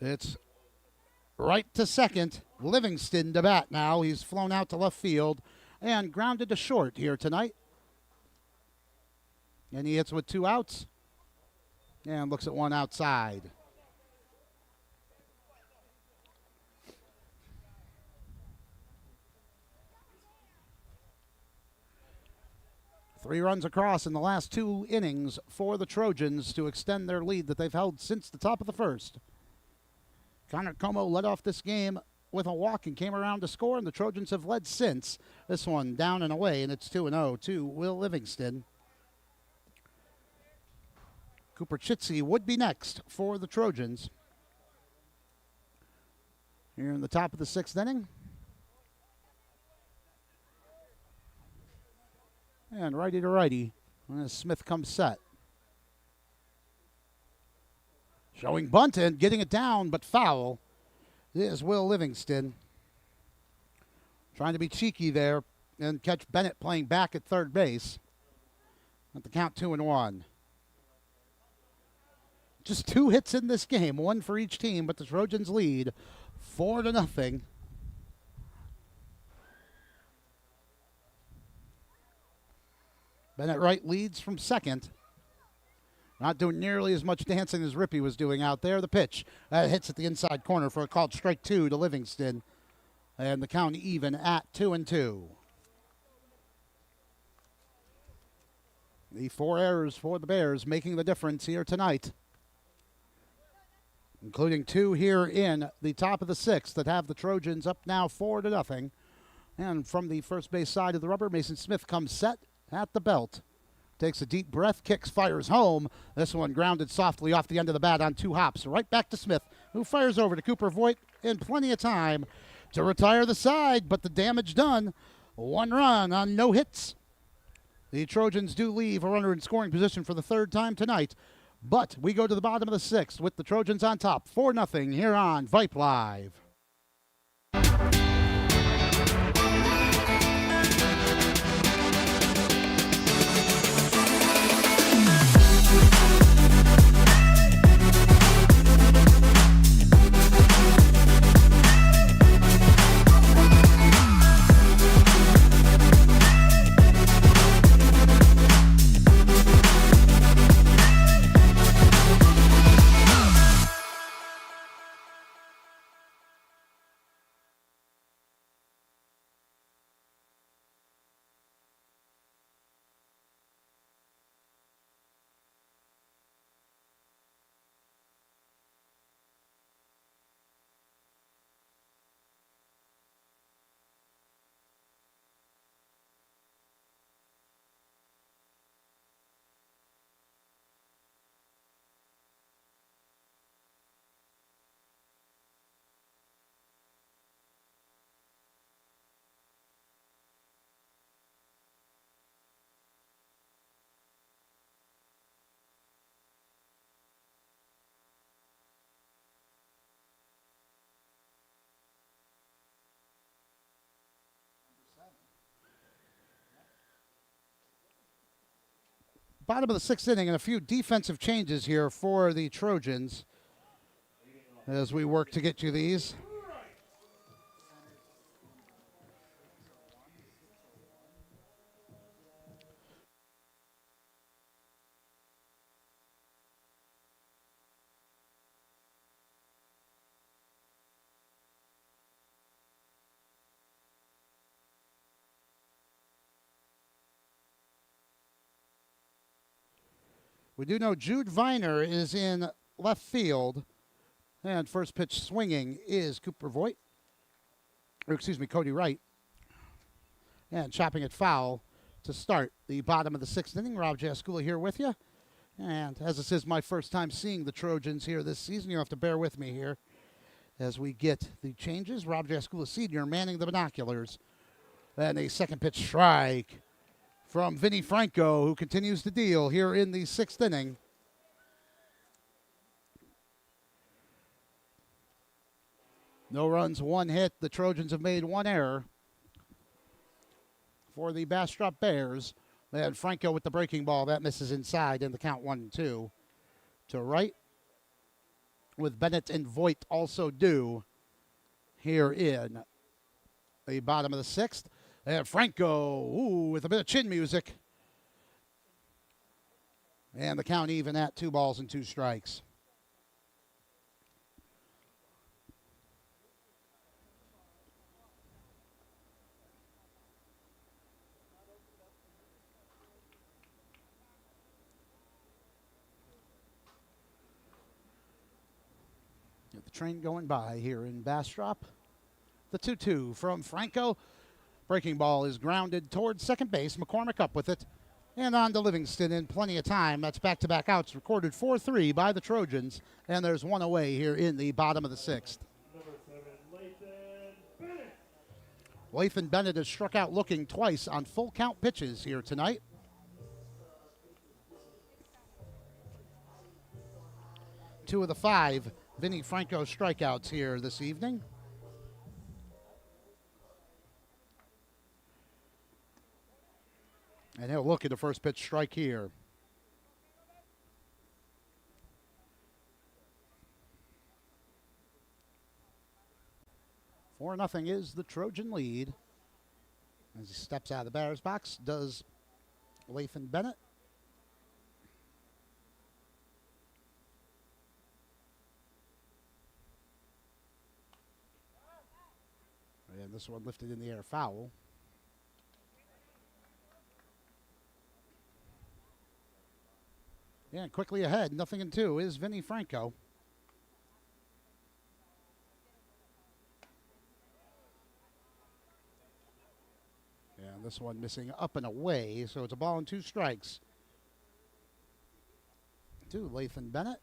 It's right to second. Livingston to bat now. He's flown out to left field and grounded to short here tonight. And he hits with 2 outs and looks at one outside. Three runs across in the last 2 innings for the Trojans to extend their lead that they've held since the top of the first. Connor Como led off this game with a walk and came around to score, and the Trojans have led since. This one down and away, and it's 2-0 to Will Livingston. Cooper Chitsey would be next for the Trojans. Here in the top of the 6th inning. And righty to righty, as Smith comes set. Showing bunt and getting it down, but foul, is Will Livingston. Trying to be cheeky there and catch Bennett playing back at third base. At the count 2-1. Just 2 hits in this game, 1 for each team, but the Trojans lead 4-0. Bennett Wright leads from second. Not doing nearly as much dancing as Rippey was doing out there. The pitch hits at the inside corner for a called strike 2 to Livingston. And the count even at 2-2. The 4 errors for the Bears making the difference here tonight, including 2 here in the top of the 6th that have the Trojans up now 4-0. And from the first base side of the rubber, Mason Smith comes set at the belt. Takes a deep breath, kicks, fires home. This one grounded softly off the end of the bat on 2 hops. Right back to Smith, who fires over to Cooper Voigt in plenty of time to retire the side, but the damage done. 1 run on no hits. The Trojans do leave a runner in scoring position for the 3rd time tonight, but we go to the bottom of the 6th with the Trojans on top, 4-0 here on Vype Live. Bottom of the 6th inning and a few defensive changes here for the Trojans as we work to get you these. We do know Jude Viner is in left field. And first pitch swinging is Cooper Voigt. Or excuse me, Cody Wright. And chopping it foul to start the bottom of the 6th inning. Rob Jaskula here with you. And as this is my first time seeing the Trojans here this season, you'll have to bear with me here as we get the changes. Rob Jaskula Sr. manning the binoculars. And a second pitch strike from Vinny Franco, who continues to deal here in the 6th inning. No runs, 1 hit. The Trojans have made 1 error for the Bastrop Bears. And Franco with the breaking ball. That misses inside in the count 1-2 to right. With Bennett and Voigt also due here in the bottom of the 6th. And Franco, with a bit of chin music. And the count even at 2 balls and 2 strikes. Get the train going by here in Bastrop. The 2-2 from Franco. Breaking ball is grounded towards second base. McCormick up with it. And on to Livingston in plenty of time. That's back-to-back outs recorded 4-3 by the Trojans. And there's 1 away here in the bottom of the 6th. Lathan Bennett has struck out looking twice on full count pitches here tonight. Two of the 5 Vinny Franco strikeouts here this evening. And he'll look at the first pitch strike here. Four nothing is the Trojan lead. As he steps out of the batter's box, does Lathan Bennett. And this one lifted in the air, foul. Yeah, quickly ahead, 0-2 is Vinny Franco. And this one missing up and away, so it's a ball and 2 strikes to Lathan Bennett.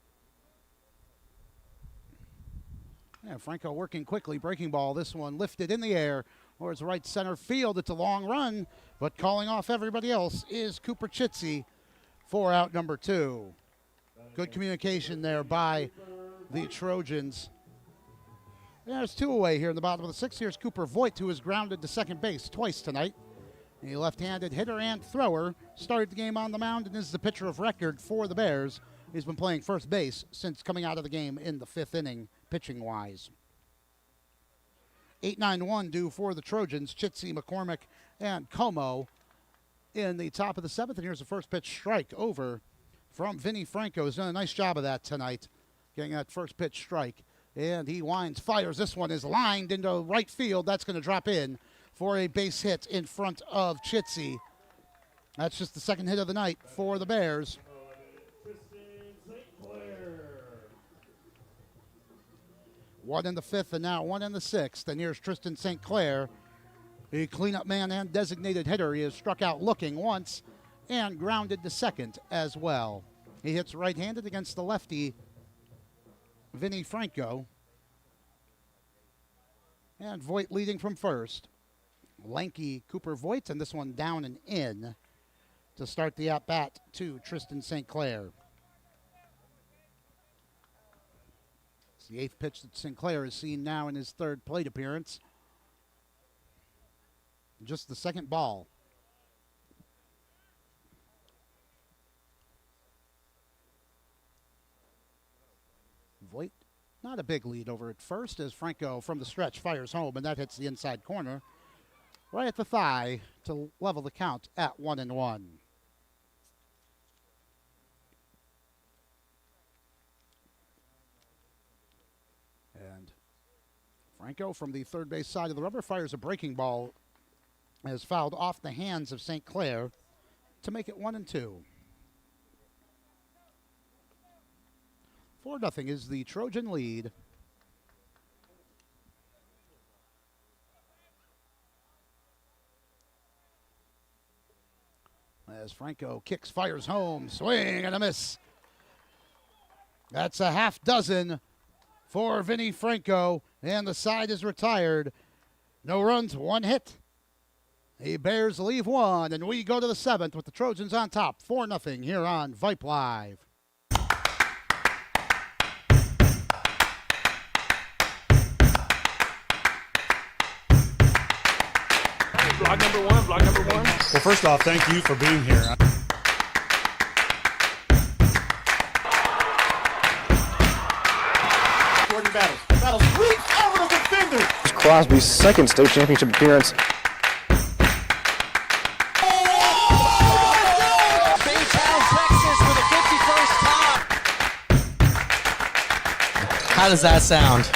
And Franco working quickly, breaking ball. This one lifted in the air towards right center field. It's a long run, but calling off everybody else is Cooper Chitsey for out number 2. Good communication there by the Trojans. There's 2 away here in the bottom of the 6th. Here's Cooper Voigt, who is grounded to second base twice tonight. A left-handed hitter and thrower. Started the game on the mound and is the pitcher of record for the Bears. He's been playing first base since coming out of the game in the 5th inning, pitching-wise. 8-9-1 due for the Trojans. Chitsey, McCormick, and Como in the top of the 7th. And here's the first pitch strike over from Vinny Franco. He's done a nice job of that tonight, getting that first pitch strike. And he winds, fires. This one is lined into right field. That's going to drop in for a base hit in front of Chitsey. That's just the second hit of the night for the Bears. One in the 5th and now one in the 6th. And here's Tristan St. Clair, the cleanup man and designated hitter. He has struck out looking once and grounded to second as well. He hits right-handed against the lefty, Vinny Franco. And Voigt leading from first. Lanky Cooper Voigt, and this one down and in to start the at-bat to Tristan St. Clair. It's the 8th pitch that St. Clair has seen now in his 3rd plate appearance. Just the 2nd ball. Voigt, not a big lead over at first as Franco from the stretch fires home, and that hits the inside corner right at the thigh to level the count at 1-1. And Franco from the third base side of the rubber fires a breaking ball as fouled off the hands of St. Clair to make it 1-2. 4-0 is the Trojan lead. As Franco kicks, fires home, swing and a miss. That's a half dozen for Vinny Franco, and the side is retired. No runs, 1 hit. The Bears leave 1, and we go to the 7th with the Trojans on top, 4-0 here on Vype Live. Vlog number one. Well, first off, thank you for being here. Jordan Battles reach over the defender. Crosby's 2nd state championship appearance. Baytown, Texas with a 51st top. How does that sound?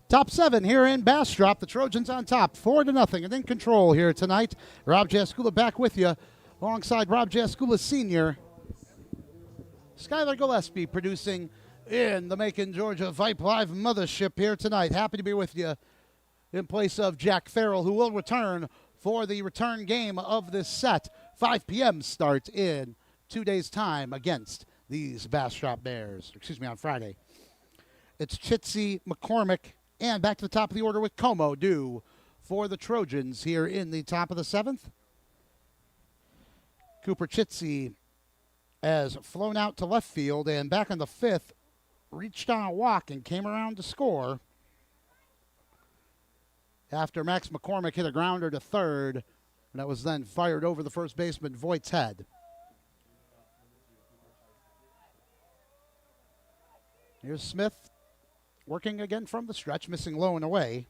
Top 7 here in Bastrop. The Trojans on top, 4-0 and in control here tonight. Rob Jaskula back with you alongside Rob Jaskula Sr. Skylar Gillespie producing in the Macon, Georgia Vype Live mothership here tonight. Happy to be with you in place of Jack Farrell, who will return for the return game of this set. 5 p.m. start in 2 days' time against these Bastrop Bears. On Friday. It's Chitsey, McCormick, and back to the top of the order with Como due for the Trojans here in the top of the 7th. Cooper Chitsey has flown out to left field, and back on the 5th, reached on a walk and came around to score after Max McCormick hit a grounder to third, and that was then fired over the first baseman Voigt's head. Here's Smith working again from the stretch, missing low and away.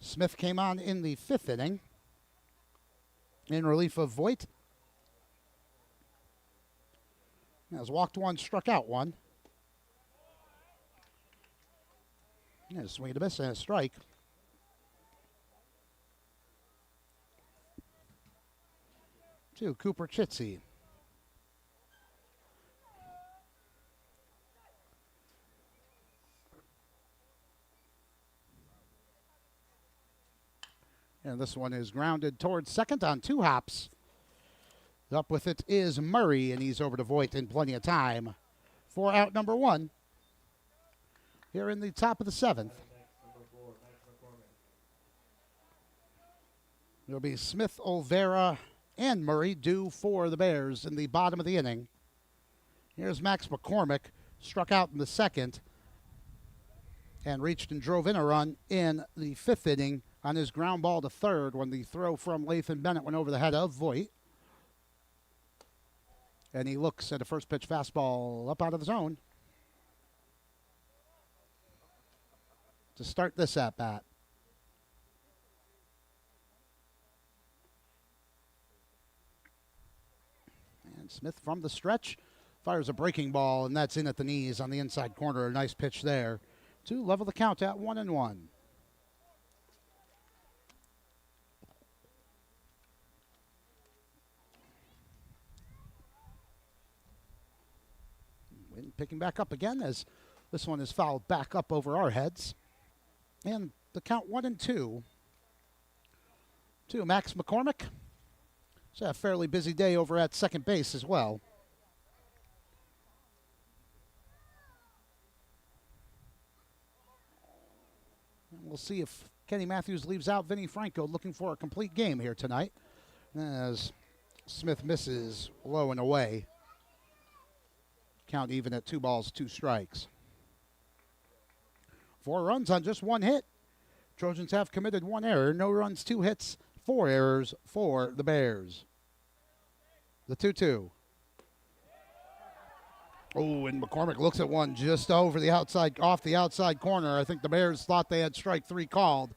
Smith came on in the 5th inning in relief of Voigt. Has walked one, struck out one. Yeah, swing and a miss and a strike. To Cooper Chitsey. And this one is grounded towards second on 2 hops. Up with it is Murray, and he's over to Voigt in plenty of time for out number 1 here in the top of the 7th. It'll be Smith, Olvera, and Murray due for the Bears in the bottom of the inning. Here's Max McCormick, struck out in the 2nd and reached and drove in a run in the 5th inning on his ground ball to 3rd when the throw from Lathan Bennett went over the head of Voigt. And he looks at a first pitch fastball up out of the zone to start this at bat. And Smith from the stretch fires a breaking ball, and that's in at the knees on the inside corner. A nice pitch there to level the count at 1-1. Wind picking back up again as this one is fouled back up over our heads. And the count 1-2 to Max McCormick. It's a fairly busy day over at second base as well. And we'll see if Kenny Matthews leaves out Vinny Franco, looking for a complete game here tonight, as Smith misses low and away. Count even at 2 balls, 2 strikes. 4 runs on just 1 hit. Trojans have committed 1 error. No runs, 2 hits, 4 errors for the Bears. The 2-2. Oh, and McCormick looks at one just over the outside, off the outside corner. I think the Bears thought they had strike 3 called,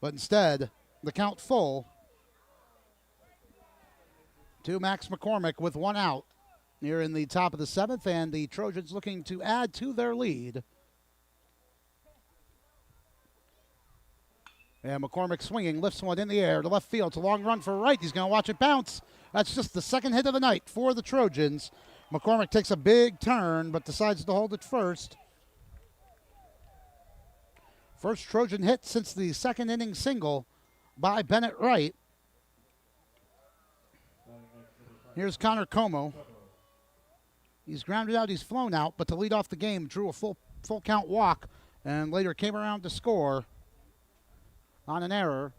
but instead, the count full to Max McCormick with 1 out here in the top of the 7th, and the Trojans looking to add to their lead. And McCormick swinging, lifts one in the air to left field. It's a long run for right. He's going to watch it bounce. That's just the 2nd hit of the night for the Trojans. McCormick takes a big turn, but decides to hold it first. First Trojan hit since the 2nd inning single by Bennett Wright. Here's Connor Como. He's grounded out, he's flown out, but to lead off the game, drew a full count walk, and later came around to score on an error.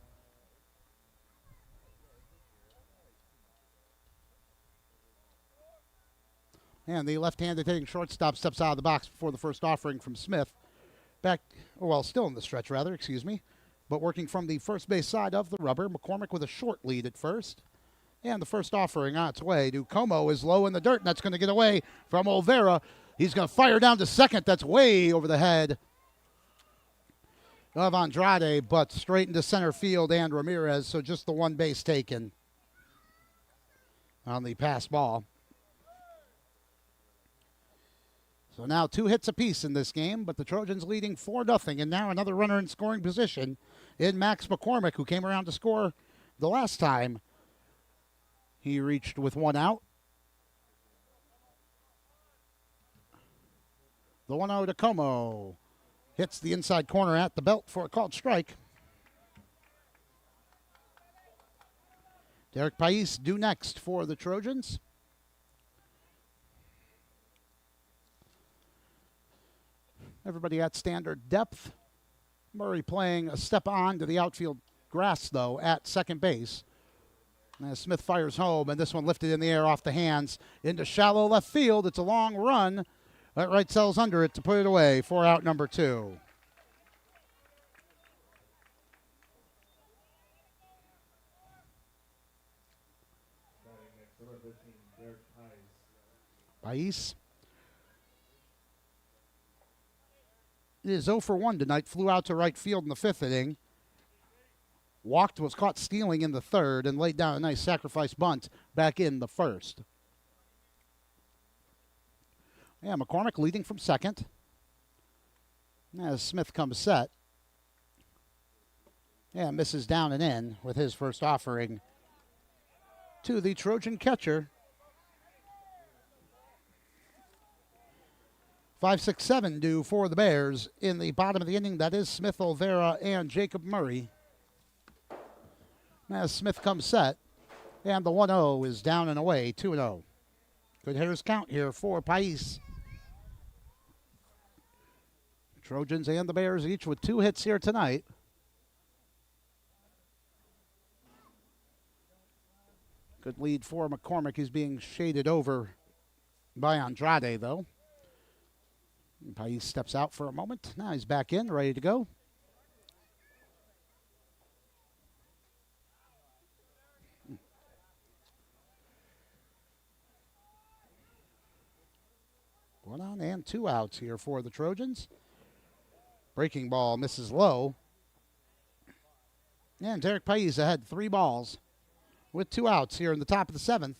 And the left-handed hitting shortstop steps out of the box before the first offering from Smith. Still in the stretch, excuse me. But working from the first base side of the rubber, McCormick with a short lead at first. And the first offering on its way to Como is low in the dirt, and that's going to get away from Olvera. He's going to fire down to second. That's way over the head of Andrade, but straight into center field and Ramirez, so just the 1 base taken on the pass ball. So now 2 hits apiece in this game, but the Trojans leading 4-0, and now another runner in scoring position in Max McCormick, who came around to score the last time he reached with 1 out. The 1-0 to Como. Hits the inside corner at the belt for a called strike. Derek Pais due next for the Trojans. Everybody at standard depth. Murray playing a step on to the outfield grass, though, at second base. As Smith fires home, and this one lifted in the air off the hands into shallow left field. It's a long run. That right sells under it to put it away for out number 2. Pais is 0 for 1 tonight. Flew out to right field in the 5th inning. Walked, was caught stealing in the 3rd, and laid down a nice sacrifice bunt back in the 1st. Yeah, McCormick leading from 2nd. As Smith comes set. Yeah, misses down and in with his first offering to the Trojan catcher. 5-6-7 due for the Bears in the bottom of the inning. That is Smith, Olvera, and Jacob Murray. As Smith comes set, and the 1-0 is down and away, 2-0. Good hitters count here for Pais. Trojans and the Bears each with 2 hits here tonight. Good lead for McCormick. He's being shaded over by Andrade, though. Pais steps out for a moment. Now he's back in, ready to go. One on and 2 outs here for the Trojans. Breaking ball misses low. And Derek Pais ahead 3 balls with 2 outs here in the top of the 7th.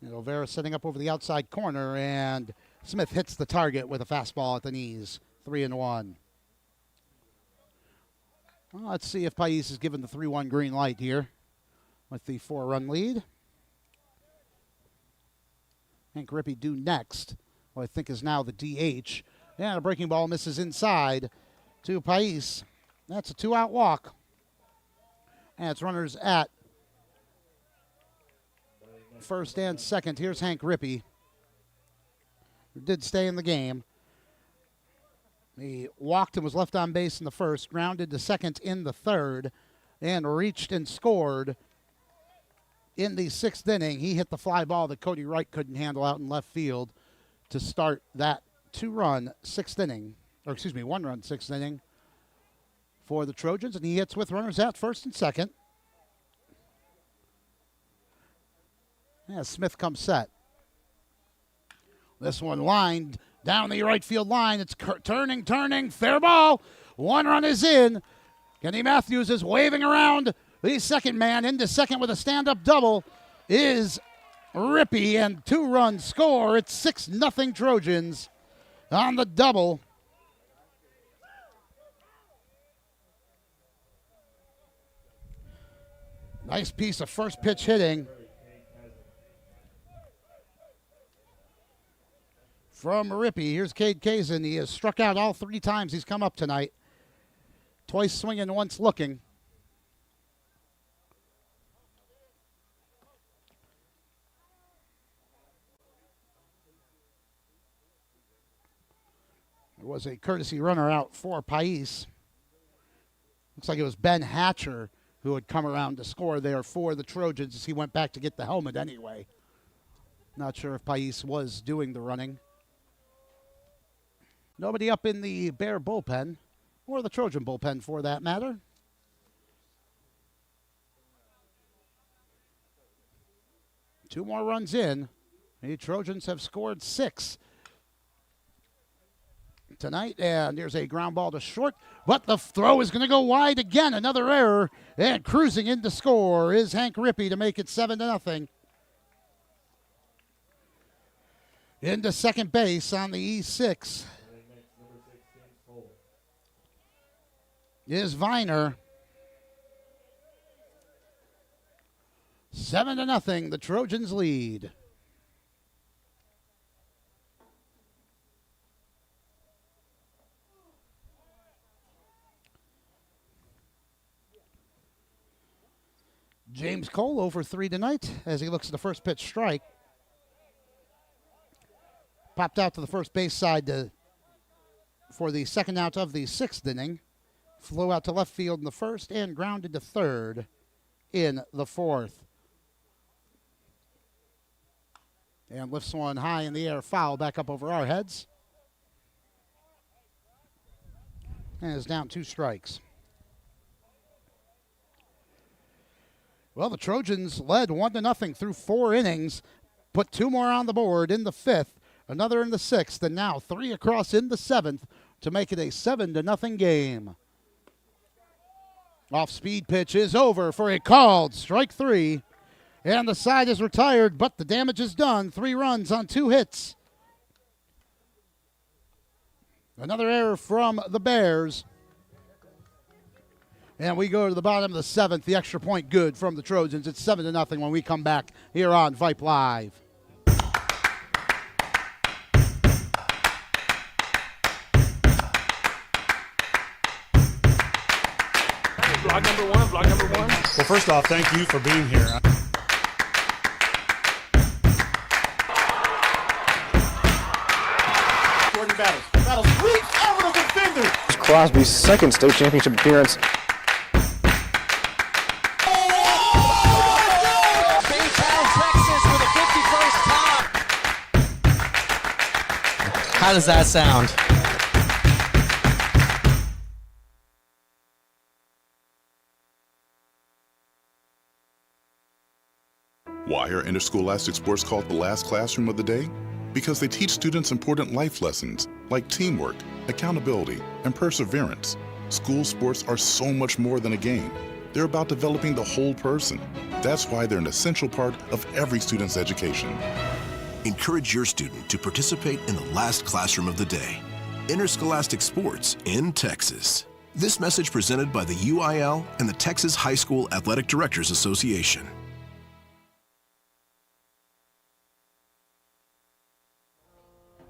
Olvera setting up over the outside corner, and Smith hits the target with a fastball at the knees. 3-1. Well, let's see if Pais is given the 3-1 green light here with the 4-run lead. Hank Rippey due next, what I think is now the DH. And a breaking ball misses inside to Pais. That's a 2-out walk. And it's runners at first and second. Here's Hank Rippey, who did stay in the game. He walked and was left on base in the 1st, grounded to second in the 3rd, and reached and scored in the 6th inning. He hit the fly ball that Cody Wright couldn't handle out in left field to start that 1-run 6th inning for the Trojans, and he hits with runners at first and second. Yeah, Smith comes set. This one lined down the right field line. It's turning, fair ball. 1 run is in. Kenny Matthews is waving around the second man. Into second with a stand-up double is Rippey, and 2-run score. It's 6-0 Trojans on the double. Nice piece of first pitch hitting from Rippey. Here's Cade Kazin. He has struck out all 3 times he's come up tonight. Twice swinging, once looking. There was a courtesy runner out for Pais. Looks like it was Ben Hatcher who had come around to score there for the Trojans as he went back to get the helmet anyway. Not sure if Pais was doing the running. Nobody up in the Bear bullpen, or the Trojan bullpen for that matter. Two more runs in. The Trojans have scored 6 tonight, and there's a ground ball to short, but the throw is going to go wide again. Another error, and cruising in to score is Hank Rippey to make it 7-0. Into second base on the E6 is Viner. 7-0, the Trojans lead. James Cole over 3 tonight as he looks at the first pitch strike. Popped out to the first base side for the second out of the 6th inning. Flew out to left field in the 1st and grounded to 3rd in the 4th. And lifts one high in the air, foul back up over our heads. and is down 2 strikes. Well, the Trojans led 1-0 through 4 innings, put 2 more on the board in the 5th, another in the 6th, and now 3 across in the 7th to make it a 7-0 game. Off-speed pitch is over for a called strike 3, and the side is retired, but the damage is done. 3 runs on 2 hits. Another error from the Bears. And we go to the bottom of the 7th. The extra point good from the Trojans. It's 7-0 when we come back here on Vype Live. Vlog number one, vlog number one. Well, first off, thank you for being here. Jordan Battles reach over the defender. Crosby's second state championship appearance. Baytown, Texas for the 51st time. How does that sound? Why are interscholastic sports called the last classroom of the day? Because they teach students important life lessons like teamwork, accountability, and perseverance. School sports are so much more than a game. They're about developing the whole person. That's why they're an essential part of every student's education. Encourage your student to participate in the last classroom of the day. Interscholastic sports in Texas. This message presented by the UIL and the Texas High School Athletic Directors Association.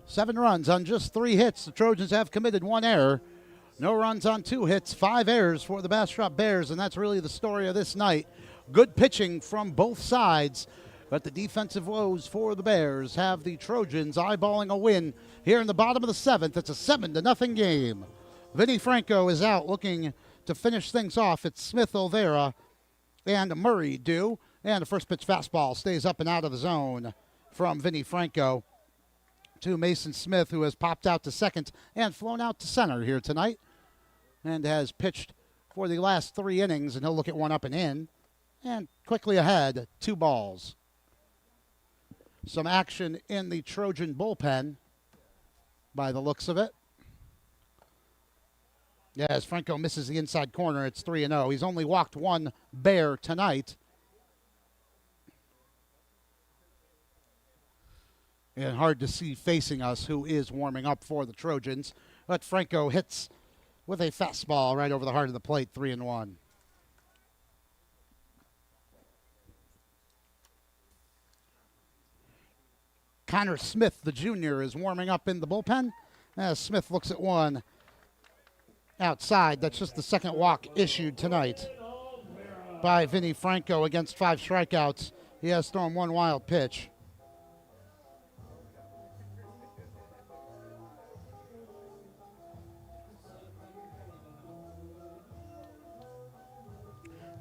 Seven runs on just 3 hits. The Trojans have committed 1 error. No runs on 2 hits, 5 errors for the Bastrop Bears, and that's really the story of this night. Good pitching from both sides, but the defensive woes for the Bears have the Trojans eyeballing a win here in the bottom of the 7th. It's a 7-0 game. Vinny Franco is out looking to finish things off. It's Smith, Olvera, and Murray due. And the first pitch fastball stays up and out of the zone from Vinny Franco to Mason Smith, who has popped out to second and flown out to center here tonight and has pitched for the last 3 innings, and he'll look at 1 up and in and quickly ahead, 2 balls. Some action in the Trojan bullpen by the looks of it. Yeah, as Franco misses the inside corner, it's 3-0. He's only walked 1 Bear tonight. And hard to see facing us who is warming up for the Trojans. But Franco hits with a fastball right over the heart of the plate, 3-1. Connor Smith, the junior, is warming up in the bullpen. As Smith looks at 1 outside. That's just the second walk issued tonight by Vinny Franco against 5 strikeouts. He has thrown 1 wild pitch.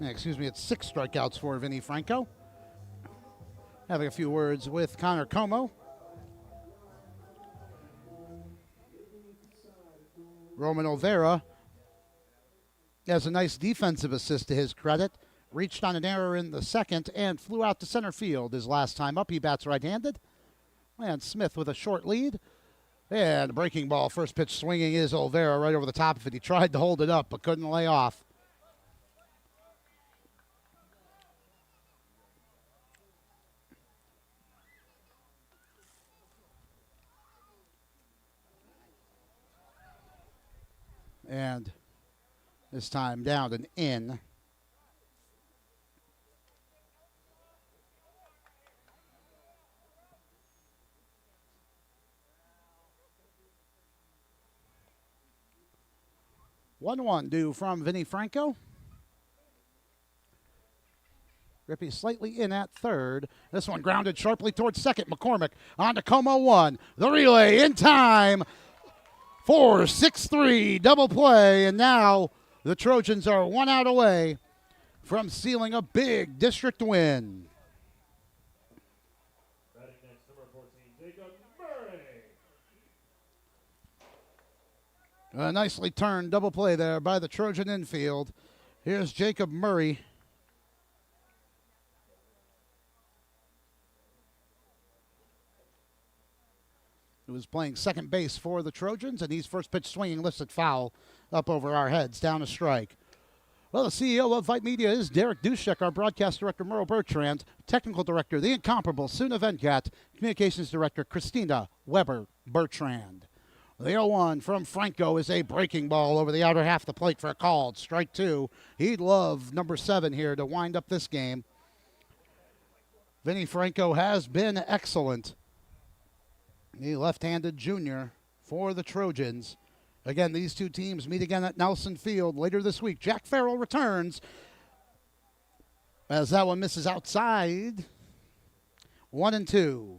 Excuse me, it's 6 strikeouts for Vinny Franco. Having a few words with Connor Como. Roman Olvera has a nice defensive assist to his credit. Reached on an error in the 2nd and flew out to center field his last time up. He bats right-handed. And Smith with a short lead. And a breaking ball. First pitch swinging is Olvera right over the top of it. He tried to hold it up but couldn't lay off. And this time down and in. One due from Vinny Franco. Rippy slightly in at third. This one grounded sharply towards second. McCormick on to Como 1. The relay in time. 4-6-3 double play, and now the Trojans are 1 out away from sealing a big district win. Batting next, number 14, Jacob Murray. A nicely turned double play there by the Trojan infield. Here's Jacob Murray. Who was playing second base for the Trojans, and he's first pitch swinging, lifts it foul up over our heads, down a strike. Well, the CEO of Vype Media is Derek Dushek, our broadcast director, Merle Bertrand, technical director, the incomparable Suna Venkat, communications director, Christina Weber Bertrand. The 0-1 from Franco is a breaking ball over the outer half of the plate for a called strike 2. He'd love number 7 here to wind up this game. Vinny Franco has been excellent. The left-handed junior for the Trojans. Again, these two teams meet again at Nelson Field later this week. Jack Farrell returns as that one misses outside. 1-2.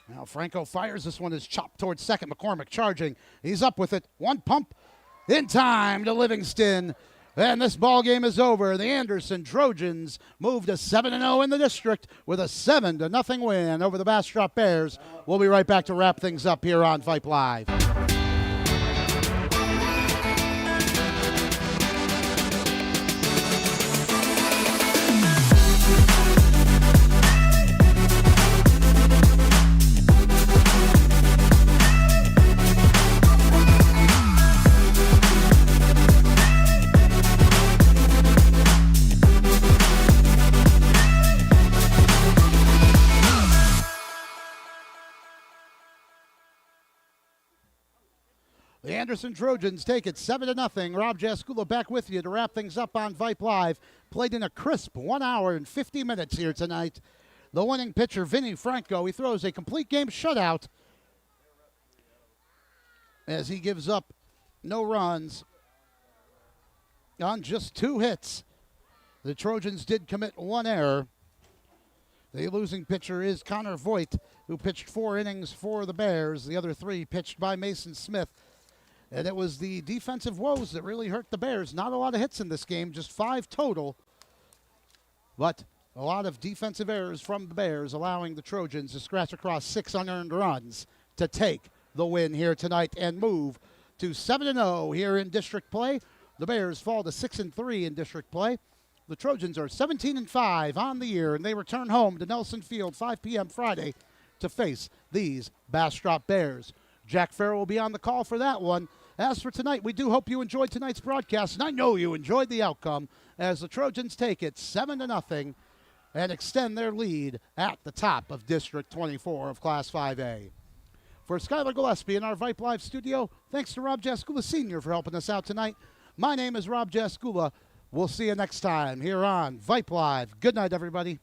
Now Franco fires. This one is chopped towards second. McCormick charging. He's up with it. One pump in time to Livingston. And this ball game is over. The Anderson Trojans move to 7-0 in the district with a 7-0 win over the Bastrop Bears. We'll be right back to wrap things up here on Vype Live. The Anderson Trojans take it 7-0. Rob Jaskula back with you to wrap things up on Vype Live. Played in a crisp 1 hour and 50 minutes here tonight. The winning pitcher, Vinny Franco, he throws a complete game shutout as he gives up no runs on just 2 hits. The Trojans did commit 1 error. The losing pitcher is Connor Voigt, who pitched 4 innings for the Bears. The other 3 pitched by Mason Smith. And it was the defensive woes that really hurt the Bears. Not a lot of hits in this game, just 5 total. But a lot of defensive errors from the Bears, allowing the Trojans to scratch across 6 unearned runs to take the win here tonight and move to 7-0 here in district play. The Bears fall to 6-3 in district play. The Trojans are 17-5 on the year, and they return home to Nelson Field 5 p.m. Friday to face these Bastrop Bears. Jack Farrell will be on the call for that one. As for tonight, we do hope you enjoyed tonight's broadcast, and I know you enjoyed the outcome as the Trojans take it 7-0 and extend their lead at the top of District 24 of Class 5A. For Skylar Gillespie in our Vype Live studio, thanks to Rob Jaskula Sr. for helping us out tonight. My name is Rob Jaskula. We'll see you next time here on Vype Live. Good night, everybody.